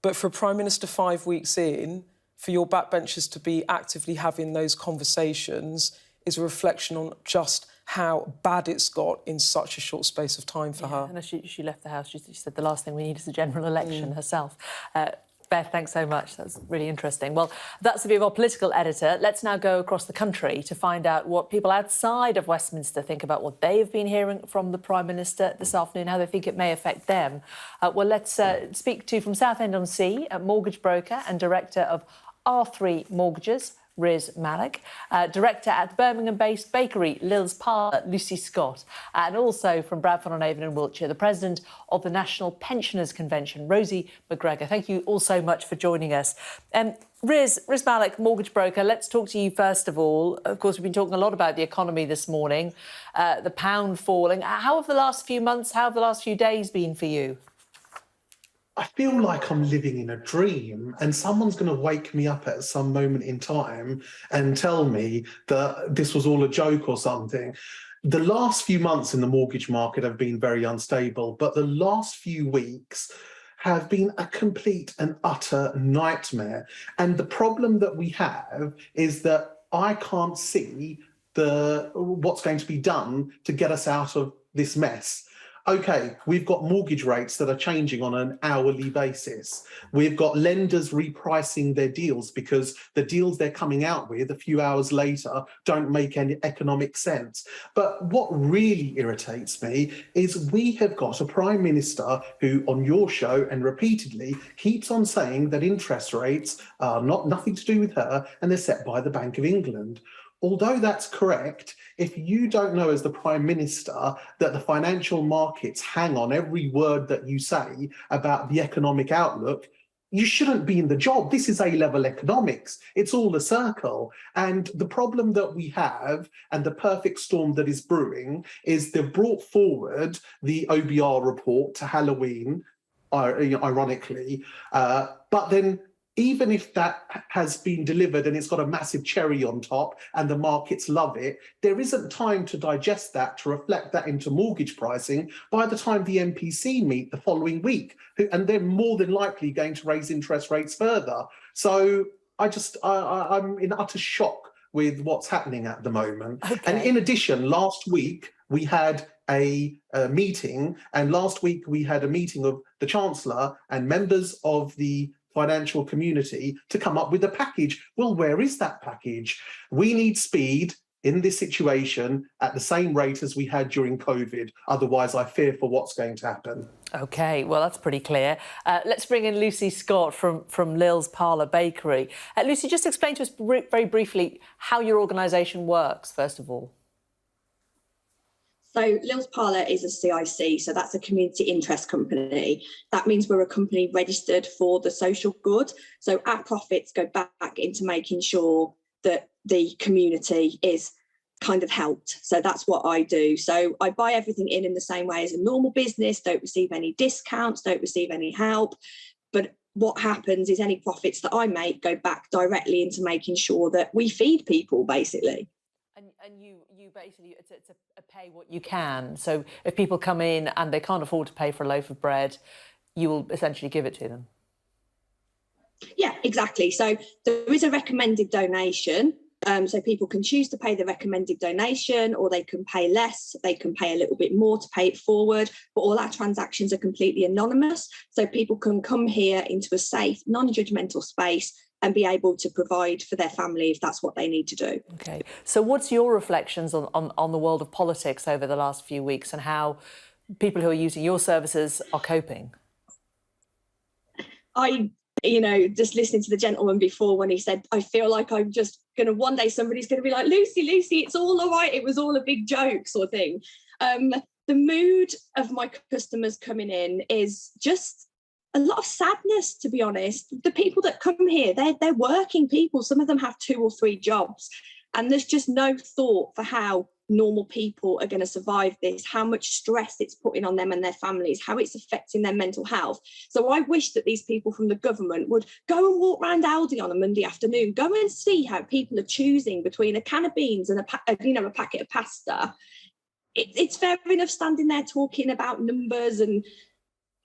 But for a Prime Minister 5 weeks in, for your backbenchers to be actively having those conversations is a reflection on just how bad it's got in such a short space of time for her. And as she left the House, she said the last thing we need is a general election herself. Beth, thanks so much. That's really interesting. Well, that's the view of our political editor. Let's now go across the country to find out what people outside of Westminster think about what they've been hearing from the Prime Minister this afternoon, how they think it may affect them. Well, let's speak to, from Southend-on-Sea, a mortgage broker and director of R3 Mortgages, Riz Malik, director at the Birmingham-based bakery Lil's Parlour, Lucy Scott, and also from Bradford-on-Avon in Wiltshire, the president of the National Pensioners Convention, Rosie McGregor. Thank you all so much for joining us. Riz Malik, mortgage broker, let's talk to you first of all. Of course, we've been talking a lot about the economy this morning, the pound falling. How have the last few months, how have the last few days been for you? I feel like I'm living in a dream and someone's going to wake me up at some moment in time and tell me that this was all a joke or something. The last few months in the mortgage market have been very unstable, but the last few weeks have been a complete and utter nightmare. And the problem that we have is that I can't see what's going to be done to get us out of this mess. OK, we've got mortgage rates that are changing on an hourly basis. We've got lenders repricing their deals because the deals they're coming out with a few hours later don't make any economic sense. But what really irritates me is we have got a Prime Minister who, on your show and repeatedly, keeps on saying that interest rates are nothing to do with her and they're set by the Bank of England. although that's correct, if you don't know as the Prime Minister that the financial markets hang on every word that you say about the economic outlook, you shouldn't be in the job. This is A-level economics. It's all a circle. And the problem that we have, and the perfect storm that is brewing, is they've brought forward the OBR report to Halloween, ironically, but then even if that has been delivered and it's got a massive cherry on top and the markets love it, there isn't time to digest that, to reflect that into mortgage pricing by the time the MPC meet the following week. And they're more than likely going to raise interest rates further. So I'm in utter shock with what's happening at the moment. Okay. And in addition, last week we had a meeting, and last week we had a meeting of the Chancellor and members of the financial community to come up with a package. Well, where is that package? We need speed in this situation at the same rate as we had during COVID. Otherwise, I fear for what's going to happen. OK, well, that's pretty clear. Let's bring in Lucy Scott from Lil's Parlour Bakery. Lucy, just explain to us very briefly how your organisation works, first of all. So Lil's Parlour is a CIC, so that's a community interest company. That means we're a company registered for the social good. So our profits go back into making sure that the community is kind of helped. So that's what I do. So I buy everything in the same way as a normal business, don't receive any discounts, don't receive any help. But what happens is any profits that I make go back directly into making sure that we feed people, basically. And you basically, it's a pay what you can. So if people come in and they can't afford to pay for a loaf of bread, you will essentially give it to them. Yeah, exactly. So there is a recommended donation. So people can choose to pay the recommended donation, or they can pay less, they can pay a little bit more to pay it forward, but all our transactions are completely anonymous. So people can come here into a safe, non-judgmental space and be able to provide for their family if that's what they need to do. OK, so what's your reflections on the world of politics over the last few weeks and how people who are using your services are coping? Just listening to the gentleman before when he said, I feel like I'm just going to, one day somebody's going to be like, Lucy, it's all right. It was all a big joke sort of thing. The mood of my customers coming in is just a lot of sadness, to be honest. The people that come here, they're working people. Some of them have 2 or 3 jobs. And there's just no thought for how normal people are going to survive this, how much stress it's putting on them and their families, how it's affecting their mental health. So I wish that these people from the government would go and walk around Aldi on a Monday afternoon, go and see how people are choosing between a can of beans and a packet of pasta. It's fair enough standing there talking about numbers, and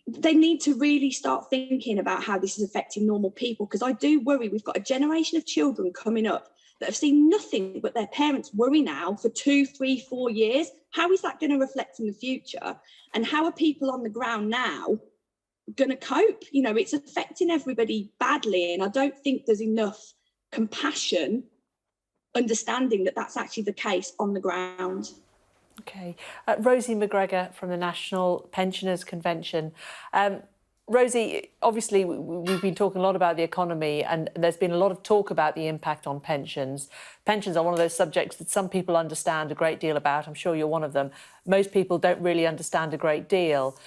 they need to really start thinking about how this is affecting normal people, because I do worry we've got a generation of children coming up that have seen nothing but their parents worry now for 2, 3, 4 years. How is that going to reflect in the future? And how are people on the ground now going to cope? It's affecting everybody badly. And I don't think there's enough compassion, understanding that that's actually the case on the ground. OK. Rosie McGregor from the National Pensioners Convention. Rosie, obviously, we've been talking a lot about the economy, and there's been a lot of talk about the impact on pensions. Pensions are one of those subjects that some people understand a great deal about. I'm sure you're one of them. Most people don't really understand a great deal.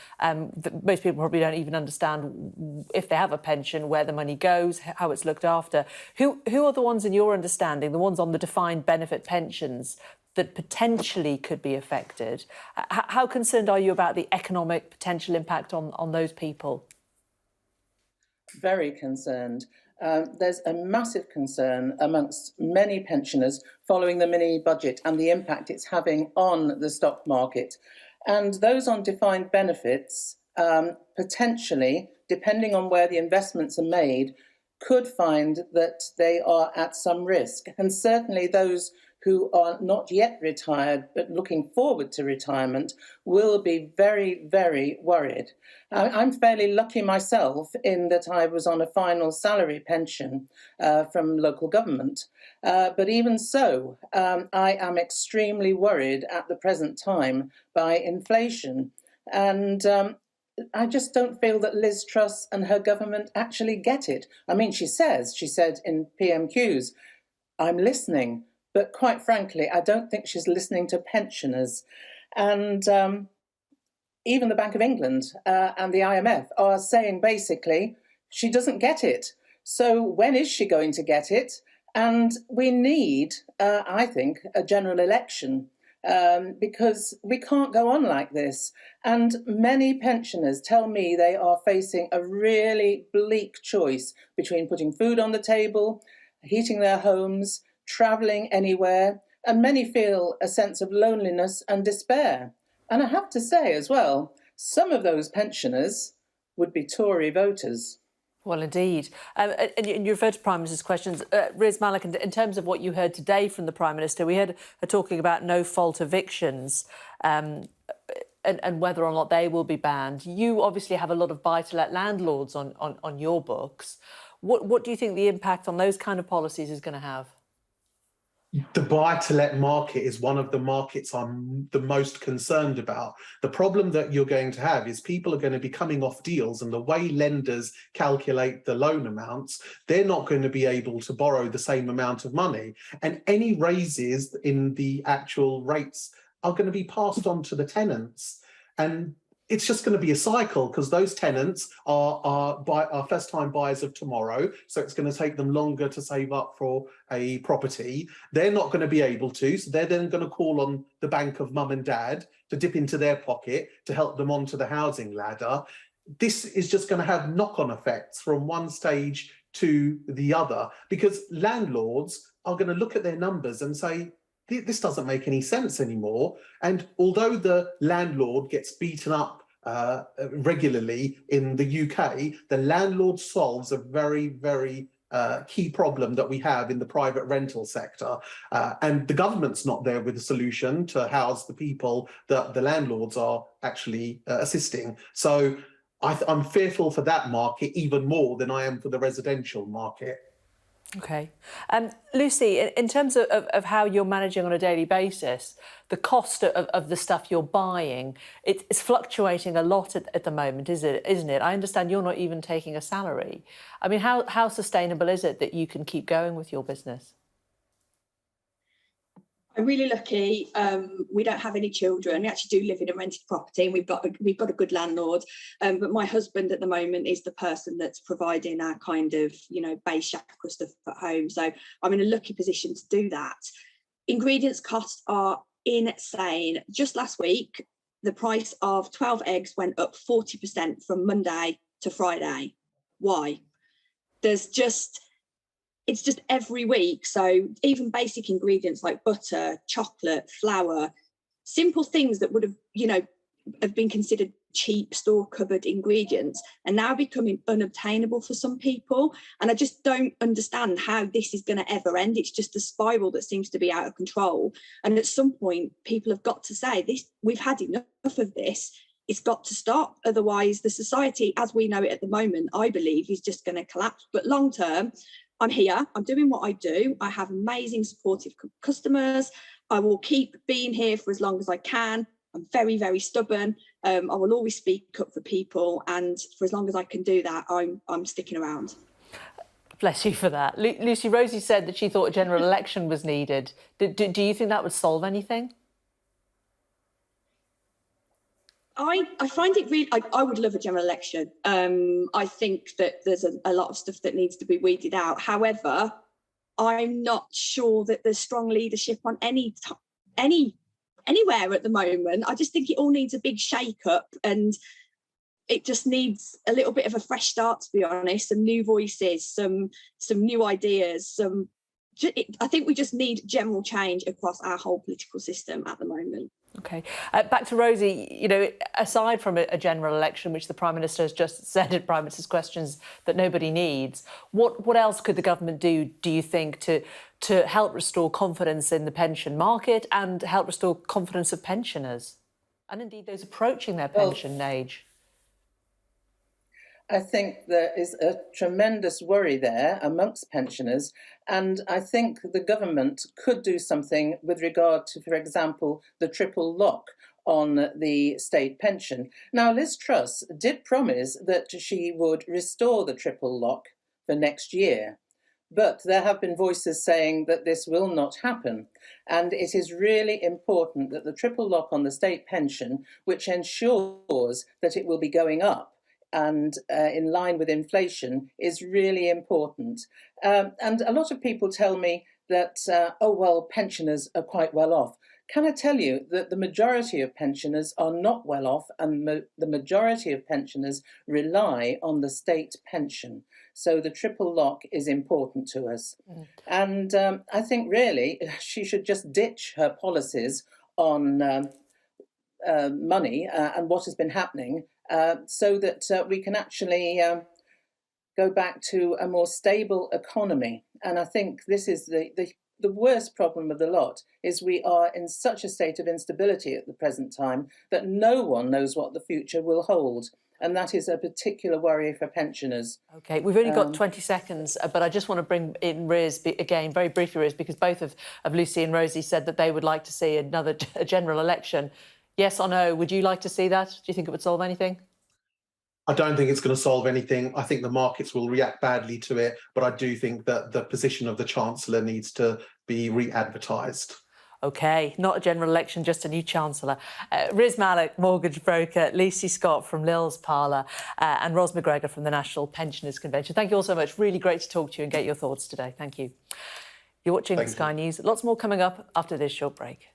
Most people probably don't even understand, if they have a pension, where the money goes, how it's looked after. Who are the ones in your understanding, the ones on the defined benefit pensions, that potentially could be affected? How concerned are you about the economic potential impact on those people? Very concerned. There's a massive concern amongst many pensioners following the mini budget and the impact it's having on the stock market. And those on defined benefits, potentially, depending on where the investments are made, could find that they are at some risk. And certainly those who are not yet retired but looking forward to retirement will be very, very worried. I'm fairly lucky myself in that I was on a final salary pension from local government. But even so, I am extremely worried at the present time by inflation. And I just don't feel that Liz Truss and her government actually get it. I mean, she said in PMQs, I'm listening, But quite frankly, I don't think she's listening to pensioners. And even the Bank of England and the IMF are saying basically she doesn't get it. So when is she going to get it? And we need, I think, a general election because we can't go on like this. And many pensioners tell me they are facing a really bleak choice between putting food on the table, heating their homes, travelling anywhere, and many feel a sense of loneliness and despair. And I have to say as well, some of those pensioners would be Tory voters. Well, indeed. And you referred to Prime Minister's questions. Riz Malik, in terms of what you heard today from the Prime Minister, we heard her talking about no-fault evictions and whether or not they will be banned. You obviously have a lot of buy-to-let landlords on your books. What do you think the impact on those kind of policies is going to have? The buy-to-let market is one of the markets I'm the most concerned about. The problem that you're going to have is people are going to be coming off deals, and the way lenders calculate the loan amounts, they're not going to be able to borrow the same amount of money. And any raises in the actual rates are going to be passed on to the tenants. And it's just going to be a cycle because those tenants are first-time buyers of tomorrow, so it's going to take them longer to save up for a property. They're not going to be able to, so they're then going to call on the bank of mum and dad to dip into their pocket to help them onto the housing ladder. This is just going to have knock-on effects from one stage to the other because landlords are going to look at their numbers and say, this doesn't make any sense anymore. And although the landlord gets beaten up regularly in the UK, the landlord solves a very, very key problem that we have in the private rental sector. And the government's not there with a solution to house the people that the landlords are actually assisting. So I'm fearful for that market even more than I am for the residential market. OK. Lucy, in terms of how you're managing on a daily basis, the cost of the stuff you're buying, it's fluctuating a lot at the moment, isn't it? I understand you're not even taking a salary. I mean, how sustainable is it that you can keep going with your business? I'm really lucky. We don't have any children. We actually do live in a rented property, and we've got a good landlord. But my husband at the moment is the person that's providing our kind of, base shackle stuff at home. So I'm in a lucky position to do that. Ingredients costs are insane. Just last week, the price of 12 eggs went up 40% from Monday to Friday. Why? It's just every week. So even basic ingredients like butter, chocolate, flour, simple things that would have, have been considered cheap store cupboard ingredients are now becoming unobtainable for some people. And I just don't understand how this is going to ever end. It's just a spiral that seems to be out of control. And at some point, people have got to say, we've had enough of this. It's got to stop. Otherwise, the society as we know it at the moment, I believe, is just going to collapse. But long term, I'm here, I'm doing what I do. I have amazing supportive customers. I will keep being here for as long as I can. I'm very, very stubborn. I will always speak up for people. And for as long as I can do that, I'm sticking around. Bless you for that. Lucy, Rosie said that she thought a general election was needed. Do you think that would solve anything? I find it really, I would love a general election. I think that there's a lot of stuff that needs to be weeded out. However, I'm not sure that there's strong leadership on anywhere at the moment. I just think it all needs a big shake-up, and it just needs a little bit of a fresh start, to be honest, some new voices, some new ideas, I think we just need general change across our whole political system at the moment. OK. Back to Rosie, aside from a general election, which the Prime Minister has just said in Prime Minister's questions that nobody needs, what else could the government do you think, to help restore confidence in the pension market and help restore confidence of pensioners and indeed those approaching their pension age? I think there is a tremendous worry there amongst pensioners, and I think the government could do something with regard to, for example, the triple lock on the state pension. Now, Liz Truss did promise that she would restore the triple lock for next year, But there have been voices saying that this will not happen. And it is really important that the triple lock on the state pension, which ensures that it will be going up and in line with inflation, is really important. And a lot of people tell me that, oh, well, pensioners are quite well off. Can I tell you that the majority of pensioners are not well off, and the majority of pensioners rely on the state pension. So the triple lock is important to us. And I think really she should just ditch her policies on money and what has been happening so that we can actually go back to a more stable economy. And I think this is the worst problem of the lot, is we are in such a state of instability at the present time that no one knows what the future will hold. And that is a particular worry for pensioners. OK, we've only got 20 seconds, but I just want to bring in Riz again, very briefly, Riz, because both of Lucy and Rosie said that they would like to see a general election. Yes or no, would you like to see that? Do you think it would solve anything? I don't think it's going to solve anything. I think the markets will react badly to it, but I do think that the position of the Chancellor needs to be re-advertised. OK, not a general election, just a new Chancellor. Riz Malik, mortgage broker, Lucy Scott from Lil's Parlour, and Ros McGregor from the National Pensioners Convention. Thank you all so much. Really great to talk to you and get your thoughts today. Thank you. You're watching Sky News. Lots more coming up after this short break.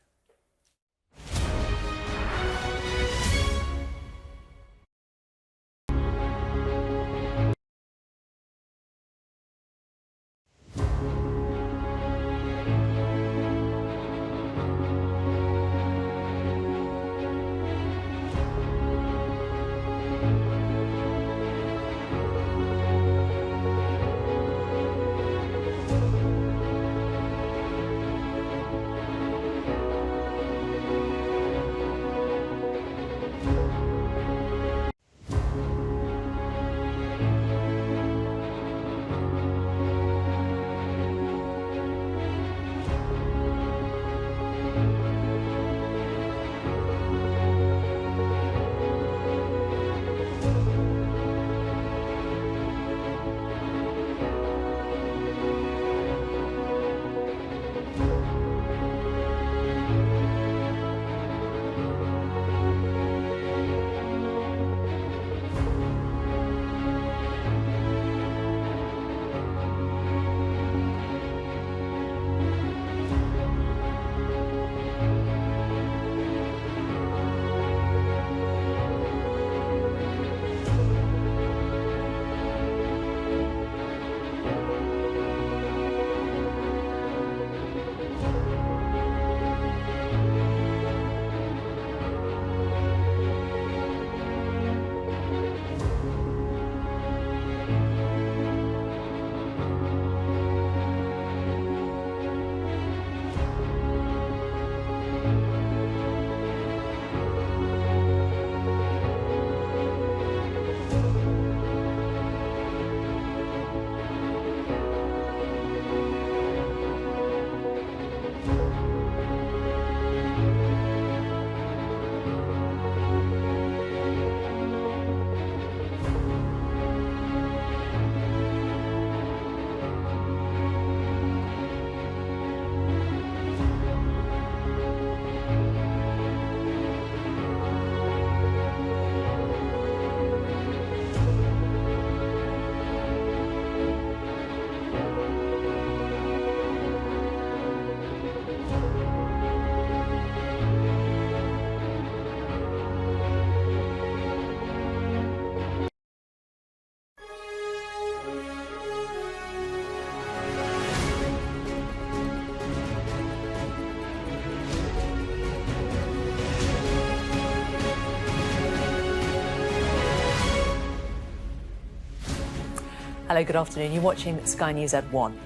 Hello, good afternoon. You're watching Sky News at 1.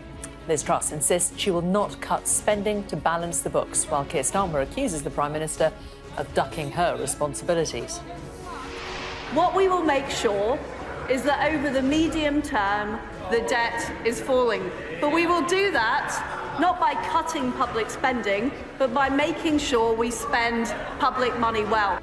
Liz Truss insists she will not cut spending to balance the books, while Keir Starmer accuses the Prime Minister of ducking her responsibilities. What we will make sure is that over the medium term, the debt is falling. But we will do that not by cutting public spending, but by making sure we spend public money well.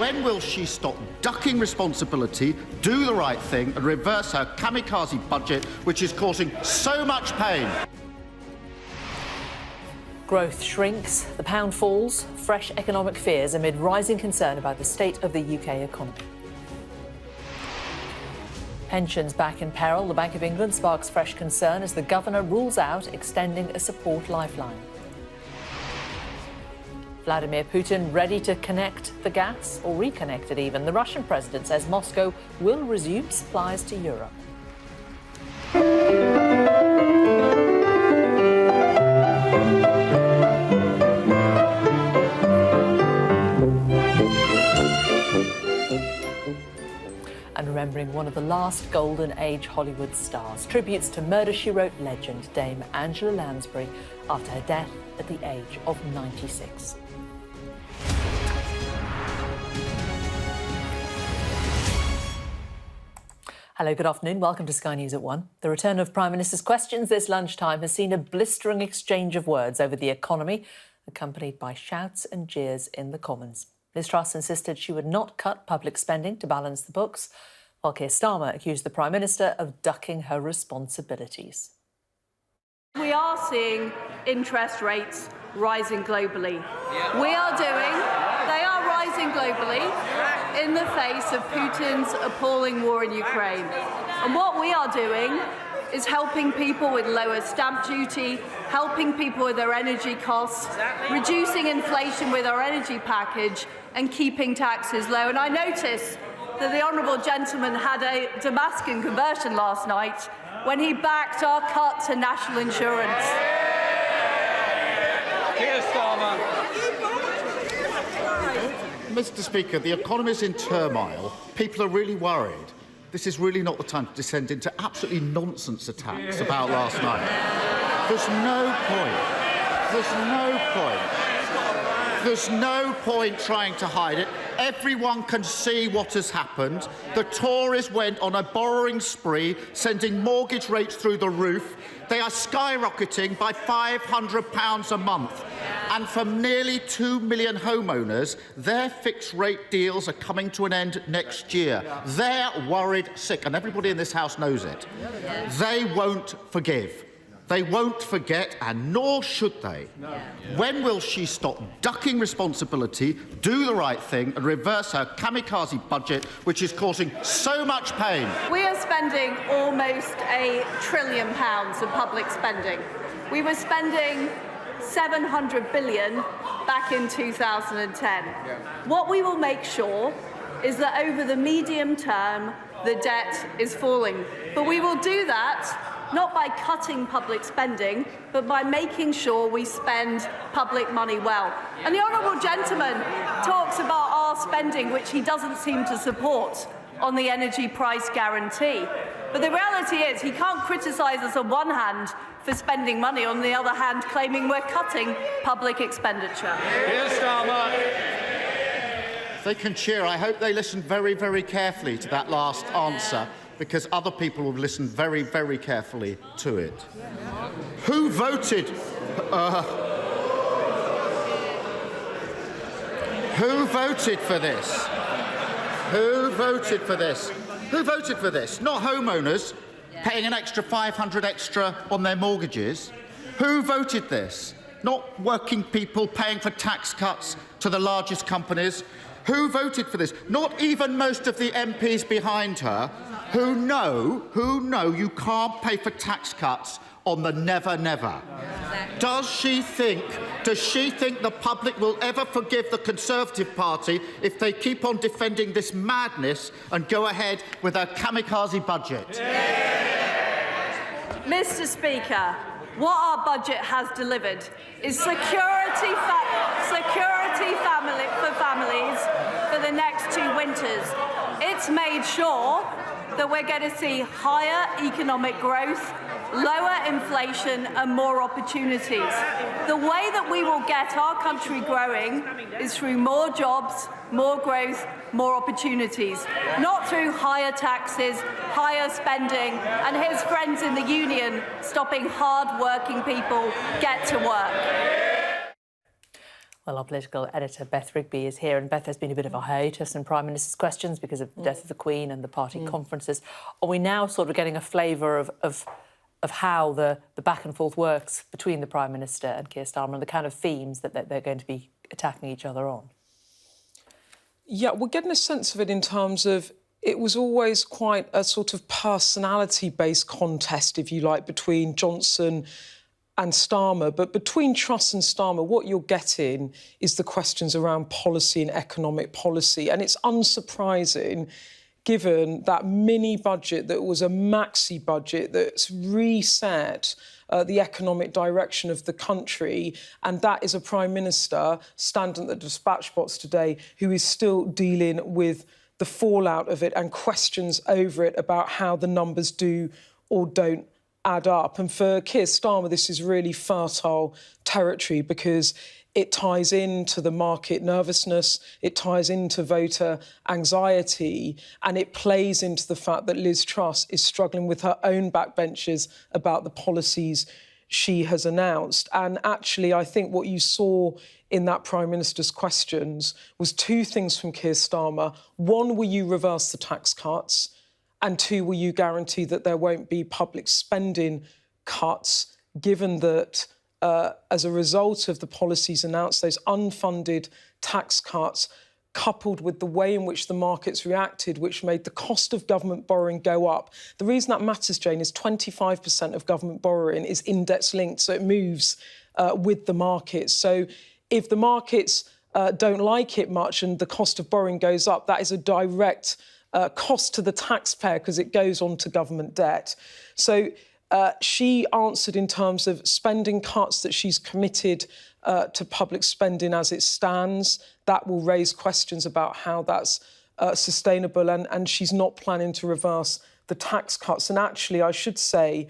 When will she stop ducking responsibility, do the right thing and reverse her kamikaze budget, which is causing so much pain? Growth shrinks, the pound falls, fresh economic fears amid rising concern about the state of the UK economy. Pensions back in peril. The Bank of England sparks fresh concern as the governor rules out extending a support lifeline. Vladimir Putin ready to connect the gas, or reconnect it even. The Russian president says Moscow will resume supplies to Europe. And remembering one of the last Golden Age Hollywood stars. Tributes to Murder, She Wrote legend Dame Angela Lansbury after her death at the age of 96. Hello, good afternoon. Welcome to Sky News at 1. The return of Prime Minister's questions this lunchtime has seen a blistering exchange of words over the economy, accompanied by shouts and jeers in the Commons. Liz Truss insisted she would not cut public spending to balance the books, while Keir Starmer accused the Prime Minister of ducking her responsibilities. We are seeing interest rates rising globally. They are rising globally in the face of Putin's appalling war in Ukraine. And what we are doing is helping people with lower stamp duty, helping people with their energy costs, reducing inflation with our energy package, and keeping taxes low. And I noticed that the honourable gentleman had a Damascus conversion last night when he backed our cut to national insurance. Keir Starmer. Mr. Speaker, the economy is in turmoil. People are really worried. This is really not the time to descend into absolutely nonsense attacks about last night. There's no point trying to hide it. Everyone can see what has happened. The Tories went on a borrowing spree, sending mortgage rates through the roof. They are skyrocketing by £500 a month. And for nearly 2 million homeowners, their fixed-rate deals are coming to an end next year. They're worried sick, and everybody in this House knows it. They won't forgive. They won't forget, and nor should they. When will she stop ducking responsibility, do the right thing, and reverse her kamikaze budget, which is causing so much pain? We are spending almost £1 trillion of public spending. We were spending £700 billion back in 2010. What we will make sure is that over the medium term, the debt is falling. But we will do that not by cutting public spending, but by making sure we spend public money well. And the honourable gentleman talks about our spending, which he doesn't seem to support, on the energy price guarantee. But the reality is he can't criticise us on one hand for spending money, on the other hand claiming we're cutting public expenditure. Keir Starmer. They can cheer. I hope they listen very, very carefully to that last answer, because other people will listen very, very carefully to it. Who voted? Who voted for this? Who voted for this? Who voted for this? Not homeowners paying an extra $500 extra on their mortgages. Who voted this? Not working people paying for tax cuts to the largest companies. Who voted for this? Not even most of the MPs behind her, who know you can't pay for tax cuts on the never, never. Does she think the public will ever forgive the Conservative Party if they keep on defending this madness and go ahead with a kamikaze budget? Mr. Speaker, what our budget has delivered is security for families for the next 2 winters. It's made sure that we're going to see higher economic growth, lower inflation and more opportunities. The way that we will get our country growing is through more jobs, more growth, more opportunities, not through higher taxes, higher spending and his friends in the union stopping hard-working people get to work. Well, our political editor, Beth Rigby, is here, and Beth, there's been a bit of a hiatus in Prime Minister's questions because of the death of the Queen and the party conferences. Are we now sort of getting a flavour of how the back and forth works between the Prime Minister and Keir Starmer and the kind of themes that they're going to be attacking each other on? Yeah, we're getting a sense of it in terms of it was always quite a sort of personality-based contest, if you like, between Johnson and Starmer. But between Truss and Starmer, what you're getting is the questions around policy and economic policy. And it's unsurprising, given that mini budget that was a maxi budget that's reset the economic direction of the country, and that is a Prime Minister standing at the dispatch box today who is still dealing with the fallout of it and questions over it about how the numbers do or don't add up. And for Keir Starmer, this is really fertile territory because it ties into the market nervousness, it ties into voter anxiety, and it plays into the fact that Liz Truss is struggling with her own backbenchers about the policies she has announced. And actually, I think what you saw in that Prime Minister's questions was two things from Keir Starmer. One, will you reverse the tax cuts? And two, will you guarantee that there won't be public spending cuts, given that as a result of the policies announced, those unfunded tax cuts, coupled with the way in which the markets reacted, which made the cost of government borrowing go up. The reason that matters, Jane, is 25% of government borrowing is index-linked, so it moves with the markets. So if the markets don't like it much and the cost of borrowing goes up, that is a direct cost to the taxpayer because it goes on to government debt. So she answered in terms of spending cuts that she's committed to public spending as it stands. That will raise questions about how that's sustainable, and she's not planning to reverse the tax cuts. And actually, I should say,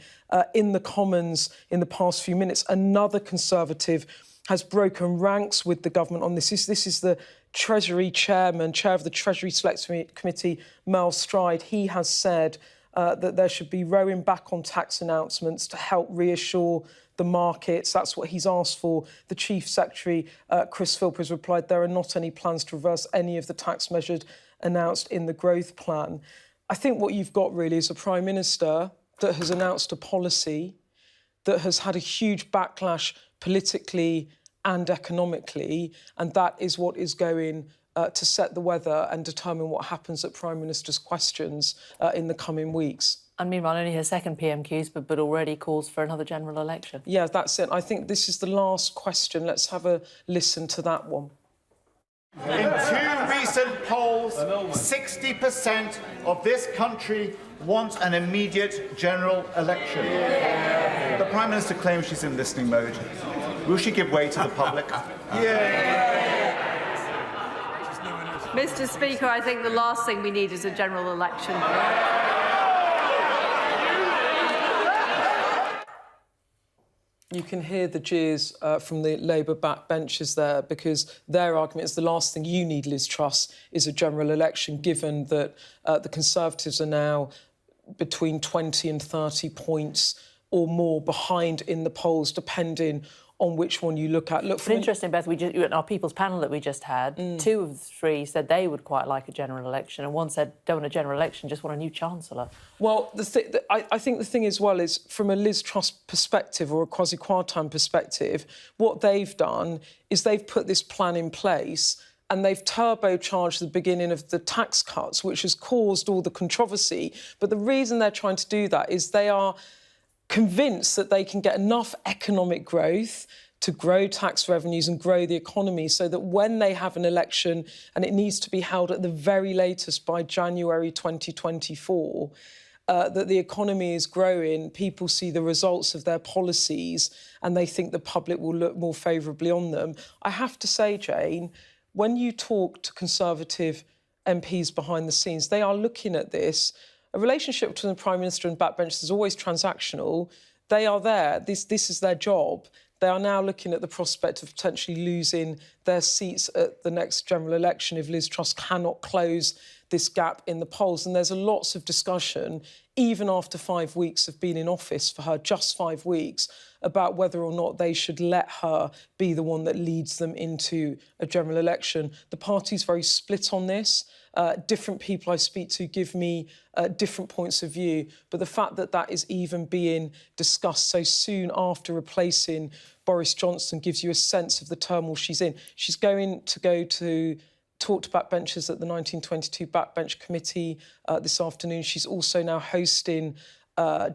in the Commons in the past few minutes, another Conservative has broken ranks with the government on this. This is the Treasury chairman, chair of the Treasury Select Committee, Mel Stride. He has said that there should be rowing back on tax announcements to help reassure the markets. That's what he's asked for. The Chief Secretary, Chris Philp, has replied there are not any plans to reverse any of the tax measures announced in the growth plan. I think what you've got really is a Prime Minister that has announced a policy that has had a huge backlash politically and economically, and that is what is going to set the weather and determine what happens at Prime Minister's questions in the coming weeks. And meanwhile, only her second PMQs, but already calls for another general election. Yeah, that's it. I think this is the last question. Let's have a listen to that one. In two recent polls, 60% of this country want an immediate general election. The Prime Minister claims she's in listening mode. Will she give way to the public? Mr. Speaker, I think the last thing we need is a general election. You can hear the jeers from the Labour backbenchers there because their argument is the last thing you need, Liz Truss, is a general election, given that the Conservatives are now between 20 and 30 points or more behind in the polls, depending on which one you look at. Look, it's interesting, Beth, in our People's panel that we just had, 2 of the 3 said they would quite like a general election, and 1 said, don't want a general election, just want a new Chancellor. Well, I think the thing as well is, from a Liz Truss perspective or a Kwasi Kwarteng perspective, what they've done is they've put this plan in place and they've turbocharged the beginning of the tax cuts, which has caused all the controversy. But the reason they're trying to do that is they are convinced that they can get enough economic growth to grow tax revenues and grow the economy so that when they have an election, and it needs to be held at the very latest by January 2024, that the economy is growing, people see the results of their policies and they think the public will look more favourably on them. I have to say, Jane, when you talk to Conservative MPs behind the scenes, they are looking at this. A relationship between the Prime Minister and backbenchers is always transactional. They are there. This is their job. They are now looking at the prospect of potentially losing their seats at the next general election if Liz Truss cannot close this gap in the polls. And there's lots of discussion, even after 5 weeks of being in office for her, just 5 weeks, about whether or not they should let her be the one that leads them into a general election. The party's very split on this. Different people I speak to give me different points of view. But the fact that that is even being discussed so soon after replacing Boris Johnson gives you a sense of the turmoil she's in. She's going to go to talk to backbenchers at the 1922 Backbench Committee this afternoon. She's also now hosting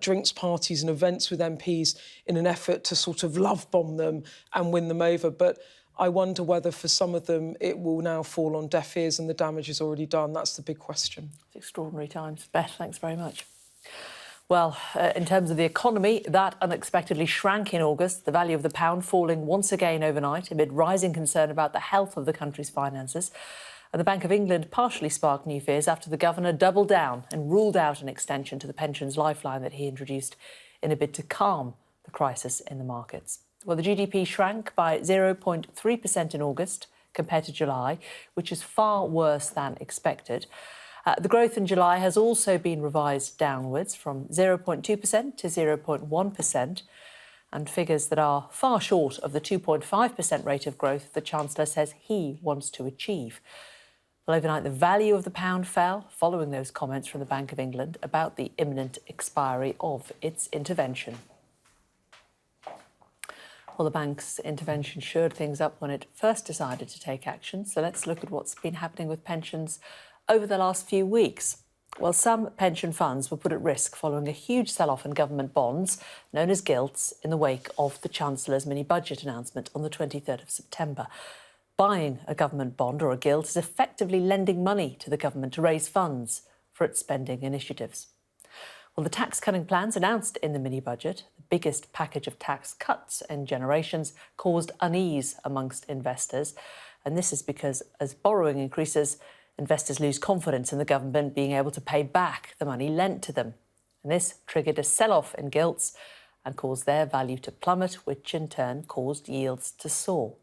drinks parties and events with MPs in an effort to sort of love bomb them and win them over. But I wonder whether for some of them it will now fall on deaf ears and the damage is already done. That's the big question. It's extraordinary times. Beth, thanks very much. Well, in terms of the economy, that unexpectedly shrank in August, the value of the pound falling once again overnight amid rising concern about the health of the country's finances. And the Bank of England partially sparked new fears after the governor doubled down and ruled out an extension to the pensions lifeline that he introduced in a bid to calm the crisis in the markets. Well, the GDP shrank by 0.3% in August compared to July, which is far worse than expected. The growth in July has also been revised downwards from 0.2% to 0.1%, and figures that are far short of the 2.5% rate of growth the Chancellor says he wants to achieve. Well, overnight, the value of the pound fell following those comments from the Bank of England about the imminent expiry of its intervention. Well, the bank's intervention shored things up when it first decided to take action. So let's look at what's been happening with pensions over the last few weeks. Well, some pension funds were put at risk following a huge sell-off in government bonds, known as gilts, in the wake of the Chancellor's mini-budget announcement on the 23rd of September. Buying a government bond or a gilt is effectively lending money to the government to raise funds for its spending initiatives. Well, the tax-cutting plans announced in the mini-budget, the biggest package of tax cuts in generations, caused unease amongst investors. And this is because as borrowing increases, investors lose confidence in the government being able to pay back the money lent to them. And this triggered a sell-off in gilts and caused their value to plummet, which in turn caused yields to soar.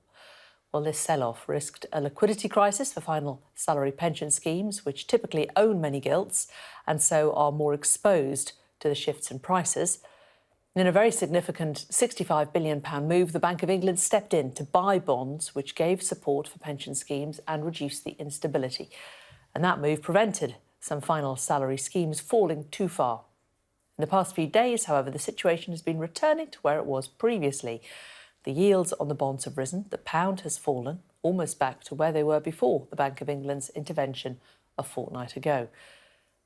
Well, this sell-off risked a liquidity crisis for final salary pension schemes, which typically own many gilts and so are more exposed to the shifts in prices. In a very significant £65 billion move, the Bank of England stepped in to buy bonds, which gave support for pension schemes and reduced the instability. And that move prevented some final salary schemes falling too far. In the past few days, however, the situation has been returning to where it was previously. The yields on the bonds have risen, the pound has fallen, almost back to where they were before the Bank of England's intervention a fortnight ago.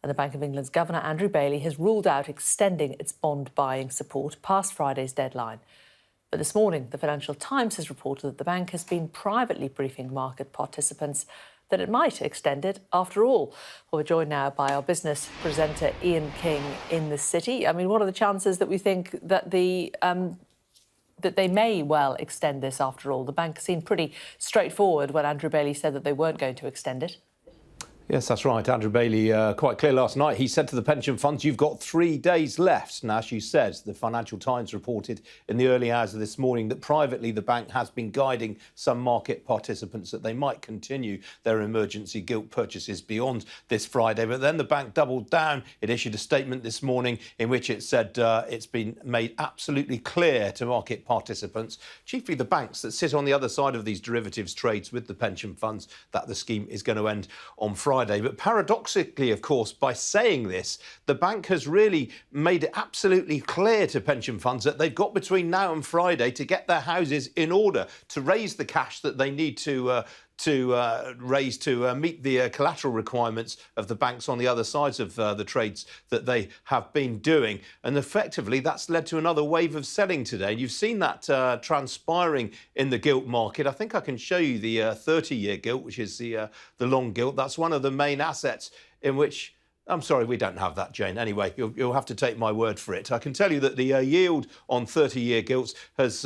And the Bank of England's Governor, Andrew Bailey, has ruled out extending its bond buying support past Friday's deadline. But this morning, the Financial Times has reported that the bank has been privately briefing market participants that it might extend it after all. Well, we're joined now by our business presenter, Ian King, in the City. I mean, what are the chances that we think that that they may well extend this after all? The bank seemed pretty straightforward when Andrew Bailey said that they weren't going to extend it. Yes, that's right. Andrew Bailey, quite clear last night. He said to the pension funds, you've got 3 days left. Now, as you said, the Financial Times reported in the early hours of this morning that privately the bank has been guiding some market participants that they might continue their emergency gilt purchases beyond this Friday. But then the bank doubled down. It issued a statement this morning in which it said it's been made absolutely clear to market participants, chiefly the banks that sit on the other side of these derivatives trades with the pension funds, that the scheme is going to end on Friday. But paradoxically, of course, by saying this, the bank has really made it absolutely clear to pension funds that they've got between now and Friday to get their houses in order, to raise the cash that they need to raise to meet the collateral requirements of the banks on the other sides of the trades that they have been doing. And effectively, that's led to another wave of selling today. And you've seen that transpiring in the gilt market. I think I can show you the 30-year gilt, which is the long gilt. That's one of the main assets in which I'm sorry, we don't have that, Jane. Anyway, you'll have to take my word for it. I can tell you that the yield on 30-year gilts has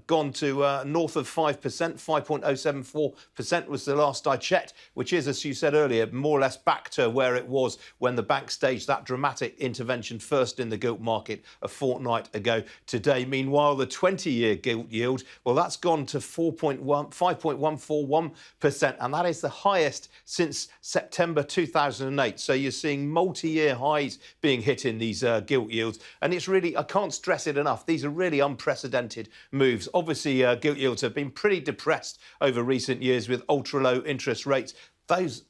gone to north of 5%. 5.074% was the last I checked, which is, as you said earlier, more or less back to where it was when the bank staged that dramatic intervention first in the gilt market a fortnight ago today. Meanwhile, the 20-year gilt yield, well, that's gone to 5.141%, and that is the highest since September 2008. So you're seeing multi-year highs being hit in these gilt yields. And it's really, I can't stress it enough, these are really unprecedented moves. Obviously, gilt yields have been pretty depressed over recent years with ultra-low interest rates. Those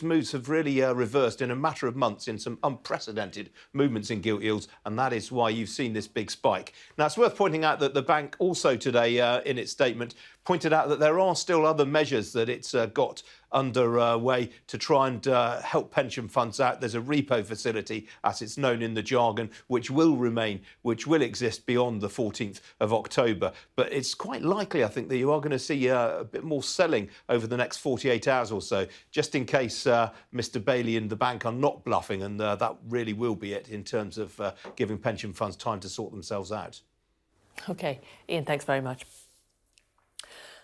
moves have really reversed in a matter of months in some unprecedented movements in gilt yields, and that is why you've seen this big spike. Now, it's worth pointing out that the bank also today, in its statement, pointed out that there are still other measures that it's got underway to try and help pension funds out. There's a repo facility, as it's known in the jargon, which will exist beyond the 14th of October. But it's quite likely, I think, that you are going to see a bit more selling over the next 48 hours or so, just in case Mr. Bailey and the bank are not bluffing, and that really will be it in terms of giving pension funds time to sort themselves out. OK, Ian, thanks very much.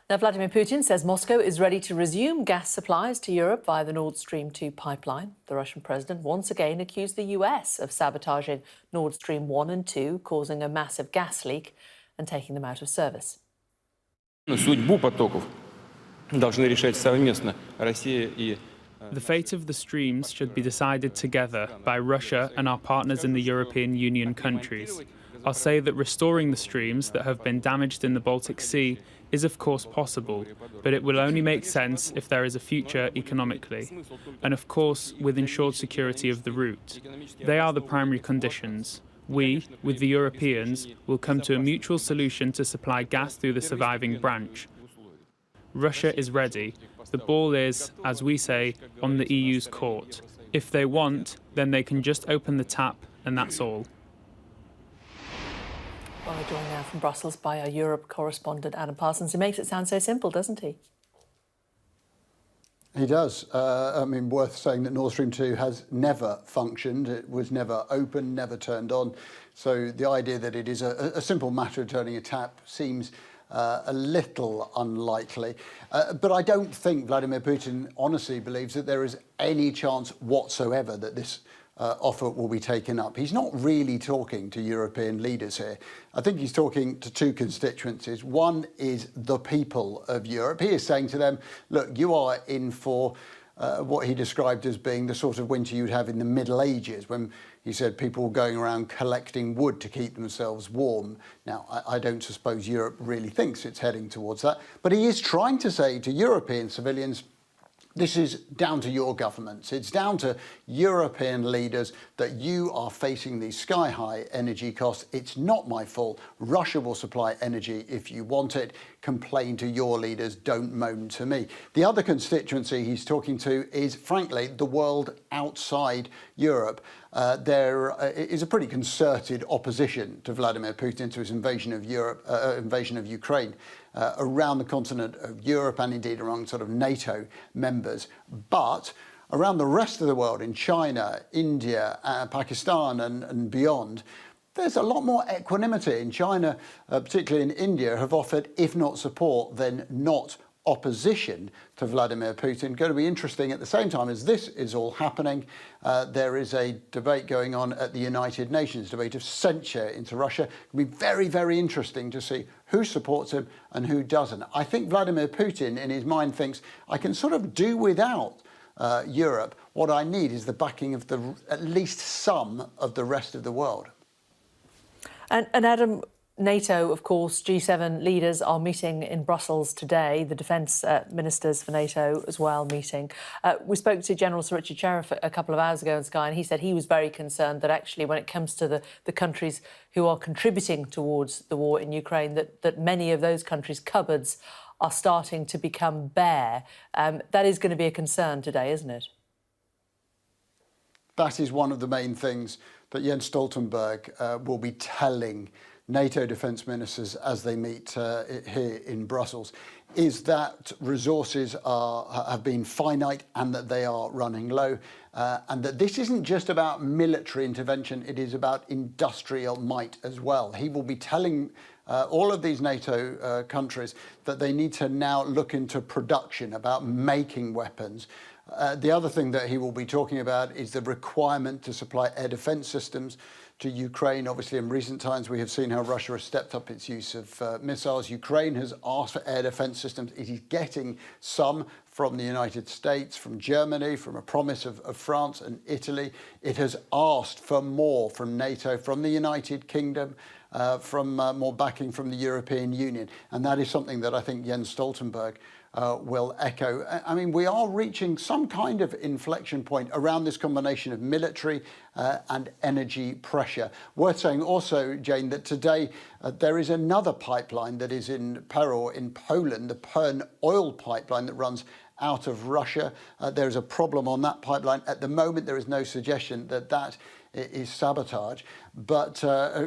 Now, Vladimir Putin says Moscow is ready to resume gas supplies to Europe via the Nord Stream 2 pipeline. The Russian president once again accused the US of sabotaging Nord Stream 1 and 2, causing a massive gas leak and taking them out of service. Судьбу потоков должны решать совместно Россия и The fate of the streams should be decided together by Russia and our partners in the European Union countries. I'll say that restoring the streams that have been damaged in the Baltic Sea is of course possible, but it will only make sense if there is a future economically, and of course with ensured security of the route. They are the primary conditions. We, with the Europeans, will come to a mutual solution to supply gas through the surviving branch. Russia is ready. The ball is, as we say, on the EU's court. If they want, then they can just open the tap, and that's all. Well, we're joined now from Brussels by our Europe correspondent, Adam Parsons. He makes it sound so simple, doesn't he? He does. I mean, worth saying that Nord Stream 2 has never functioned. It was never open, never turned on. So the idea that it is a simple matter of turning a tap seems a little unlikely. But I don't think Vladimir Putin honestly believes that there is any chance whatsoever that this offer will be taken up. He's not really talking to European leaders here. I think he's talking to two constituencies. One is the people of Europe. He is saying to them, look, you are in for what he described as being the sort of winter you'd have in the Middle Ages, when he said people were going around collecting wood to keep themselves warm. Now, I don't suppose Europe really thinks it's heading towards that, but he is trying to say to European civilians, this is down to your governments. It's down to European leaders that you are facing these sky-high energy costs. It's not my fault. Russia will supply energy if you want it. Complain to your leaders. Don't moan to me. The other constituency he's talking to is, frankly, the world outside Europe. There is a pretty concerted opposition to Vladimir Putin, to his invasion of Ukraine. Around the continent of Europe and indeed around sort of NATO members. But around the rest of the world, in China, India, Pakistan and beyond, there's a lot more equanimity. In China, particularly in India, have offered, if not support, then not opposition to Vladimir Putin. Going to be interesting at the same time as this is all happening. There is a debate going on at the United Nations, debate of censure into Russia. It'll be very, very interesting to see who supports him and who doesn't. I think Vladimir Putin, in his mind, thinks I can sort of do without Europe. What I need is the backing of at least some of the rest of the world. And Adam, NATO, of course, G7 leaders are meeting in Brussels today. The defence ministers for NATO as well meeting. We spoke to General Sir Richard Sheriff a couple of hours ago on Sky, and he said he was very concerned that actually when it comes to the countries who are contributing towards the war in Ukraine, that many of those countries' cupboards are starting to become bare. That is going to be a concern today, isn't it? That is one of the main things that Jens Stoltenberg will be telling NATO defence ministers as they meet here in Brussels. is that resources have been finite and that they are running low, and that this isn't just about military intervention, it is about industrial might as well. He will be telling all of these NATO countries that they need to now look into production, about making weapons. The other thing that he will be talking about is the requirement to supply air defence systems to Ukraine. Obviously, in recent times, we have seen how Russia has stepped up its use of missiles. Ukraine has asked for air defence systems. It is getting some from the United States, from Germany, from a promise of France and Italy. It has asked for more from NATO, from the United Kingdom, from more backing from the European Union. And that is something that I think Jens Stoltenberg will echo. I mean, we are reaching some kind of inflection point around this combination of military and energy pressure. Worth saying also, Jane, that today there is another pipeline that is in peril in Poland, the Pern oil pipeline that runs out of Russia. There is a problem on that pipeline. At the moment, there is no suggestion that that is sabotage. But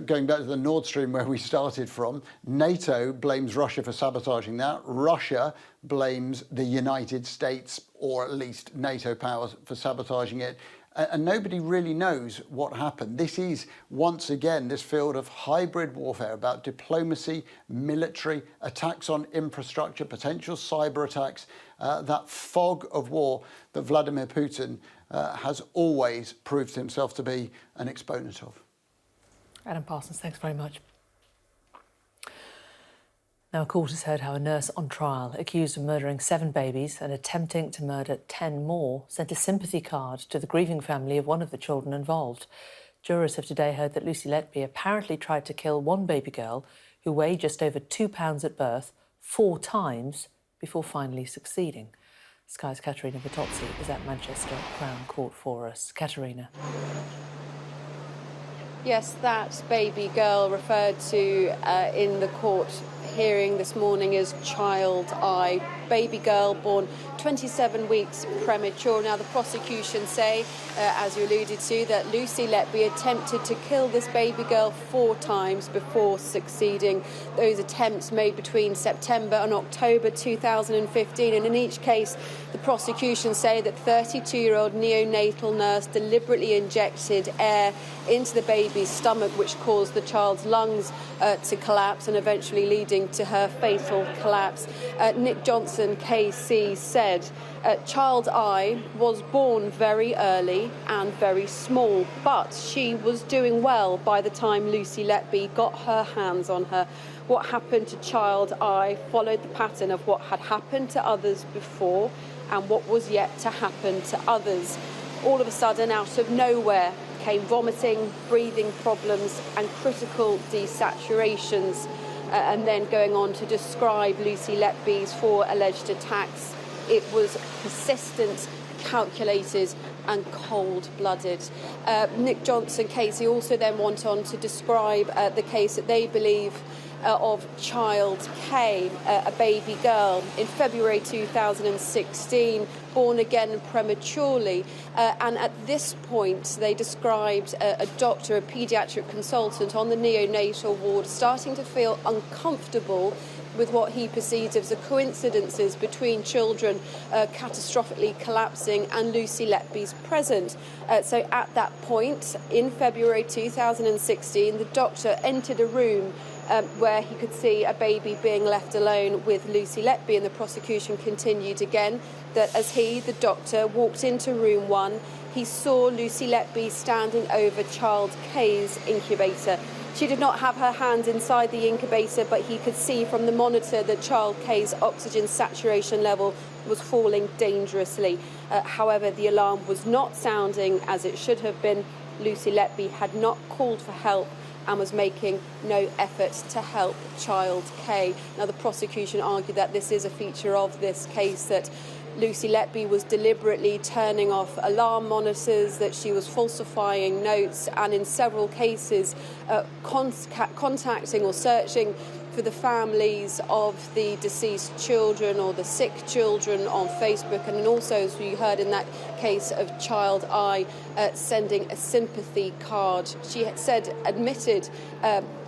going back to the Nord Stream where we started from, NATO blames Russia for sabotaging that. Russia blames the United States, or at least NATO powers, for sabotaging it. And nobody really knows what happened. This is, once again, this field of hybrid warfare about diplomacy, military, attacks on infrastructure, potential cyber attacks, that fog of war that Vladimir Putin has always proved himself to be an exponent of. Adam Parsons, thanks very much. Now, a court has heard how a nurse on trial, accused of murdering 7 babies and attempting to murder 10 more, sent a sympathy card to the grieving family of one of the children involved. Jurors have today heard that Lucy Letby apparently tried to kill one baby girl who weighed just over 2 pounds at birth 4 times before finally succeeding. Sky's Katerina Vitozzi is at Manchester Crown Court for us. Katerina. Yes, that baby girl referred to in the court hearing this morning is Child I. Baby girl born 27 weeks premature. Now, the prosecution say, as you alluded to, that Lucy Letby attempted to kill this baby girl 4 times before succeeding. Those attempts made between September and October 2015. And in each case, the prosecution say that 32-year-old neonatal nurse deliberately injected air into the baby's stomach, which caused the child's lungs to collapse and eventually leading to her fatal collapse. Nick Johnson, KC, said Child I was born very early and very small, but she was doing well by the time Lucy Letby got her hands on her. What happened to Child I followed the pattern of what had happened to others before and what was yet to happen to others. All of a sudden, out of nowhere, came vomiting, breathing problems and critical desaturations. And then going on to describe Lucy Letby's 4 alleged attacks. It was persistent, calculated and cold-blooded. Nick Johnson, Casey, also then went on to describe the case that they believe of Child K, a baby girl, in February 2016, born again prematurely. And at this point, they described a doctor, a paediatric consultant on the neonatal ward, starting to feel uncomfortable with what he perceived as the coincidences between children catastrophically collapsing and Lucy Letby's present. So at that point, in February 2016, the doctor entered a room where he could see a baby being left alone with Lucy Letby, and the prosecution continued again that as he, the doctor, walked into room 1, he saw Lucy Letby standing over Child K's incubator. She did not have her hand inside the incubator, but he could see from the monitor that Child K's oxygen saturation level was falling dangerously. However, the alarm was not sounding as it should have been. Lucy Letby had not called for help and was making no effort to help Child K. Now, the prosecution argued that this is a feature of this case, that Lucy Letby was deliberately turning off alarm monitors, that she was falsifying notes, and in several cases contacting or searching for the families of the deceased children or the sick children on Facebook, and then also, as we heard in that case of Child I, sending a sympathy card. She had admitted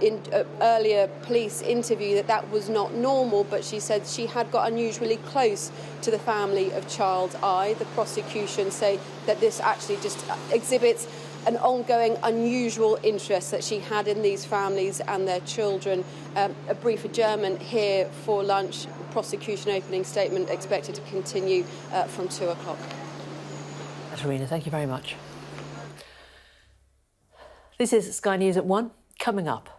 in an earlier police interview that that was not normal, but she said she had got unusually close to the family of Child I. The prosecution say that this actually just exhibits an ongoing unusual interest that she had in these families and their children. A brief adjournment here for lunch. Prosecution opening statement expected to continue from 2 o'clock. Tarina, thank you very much. This is Sky News at 1. Coming up.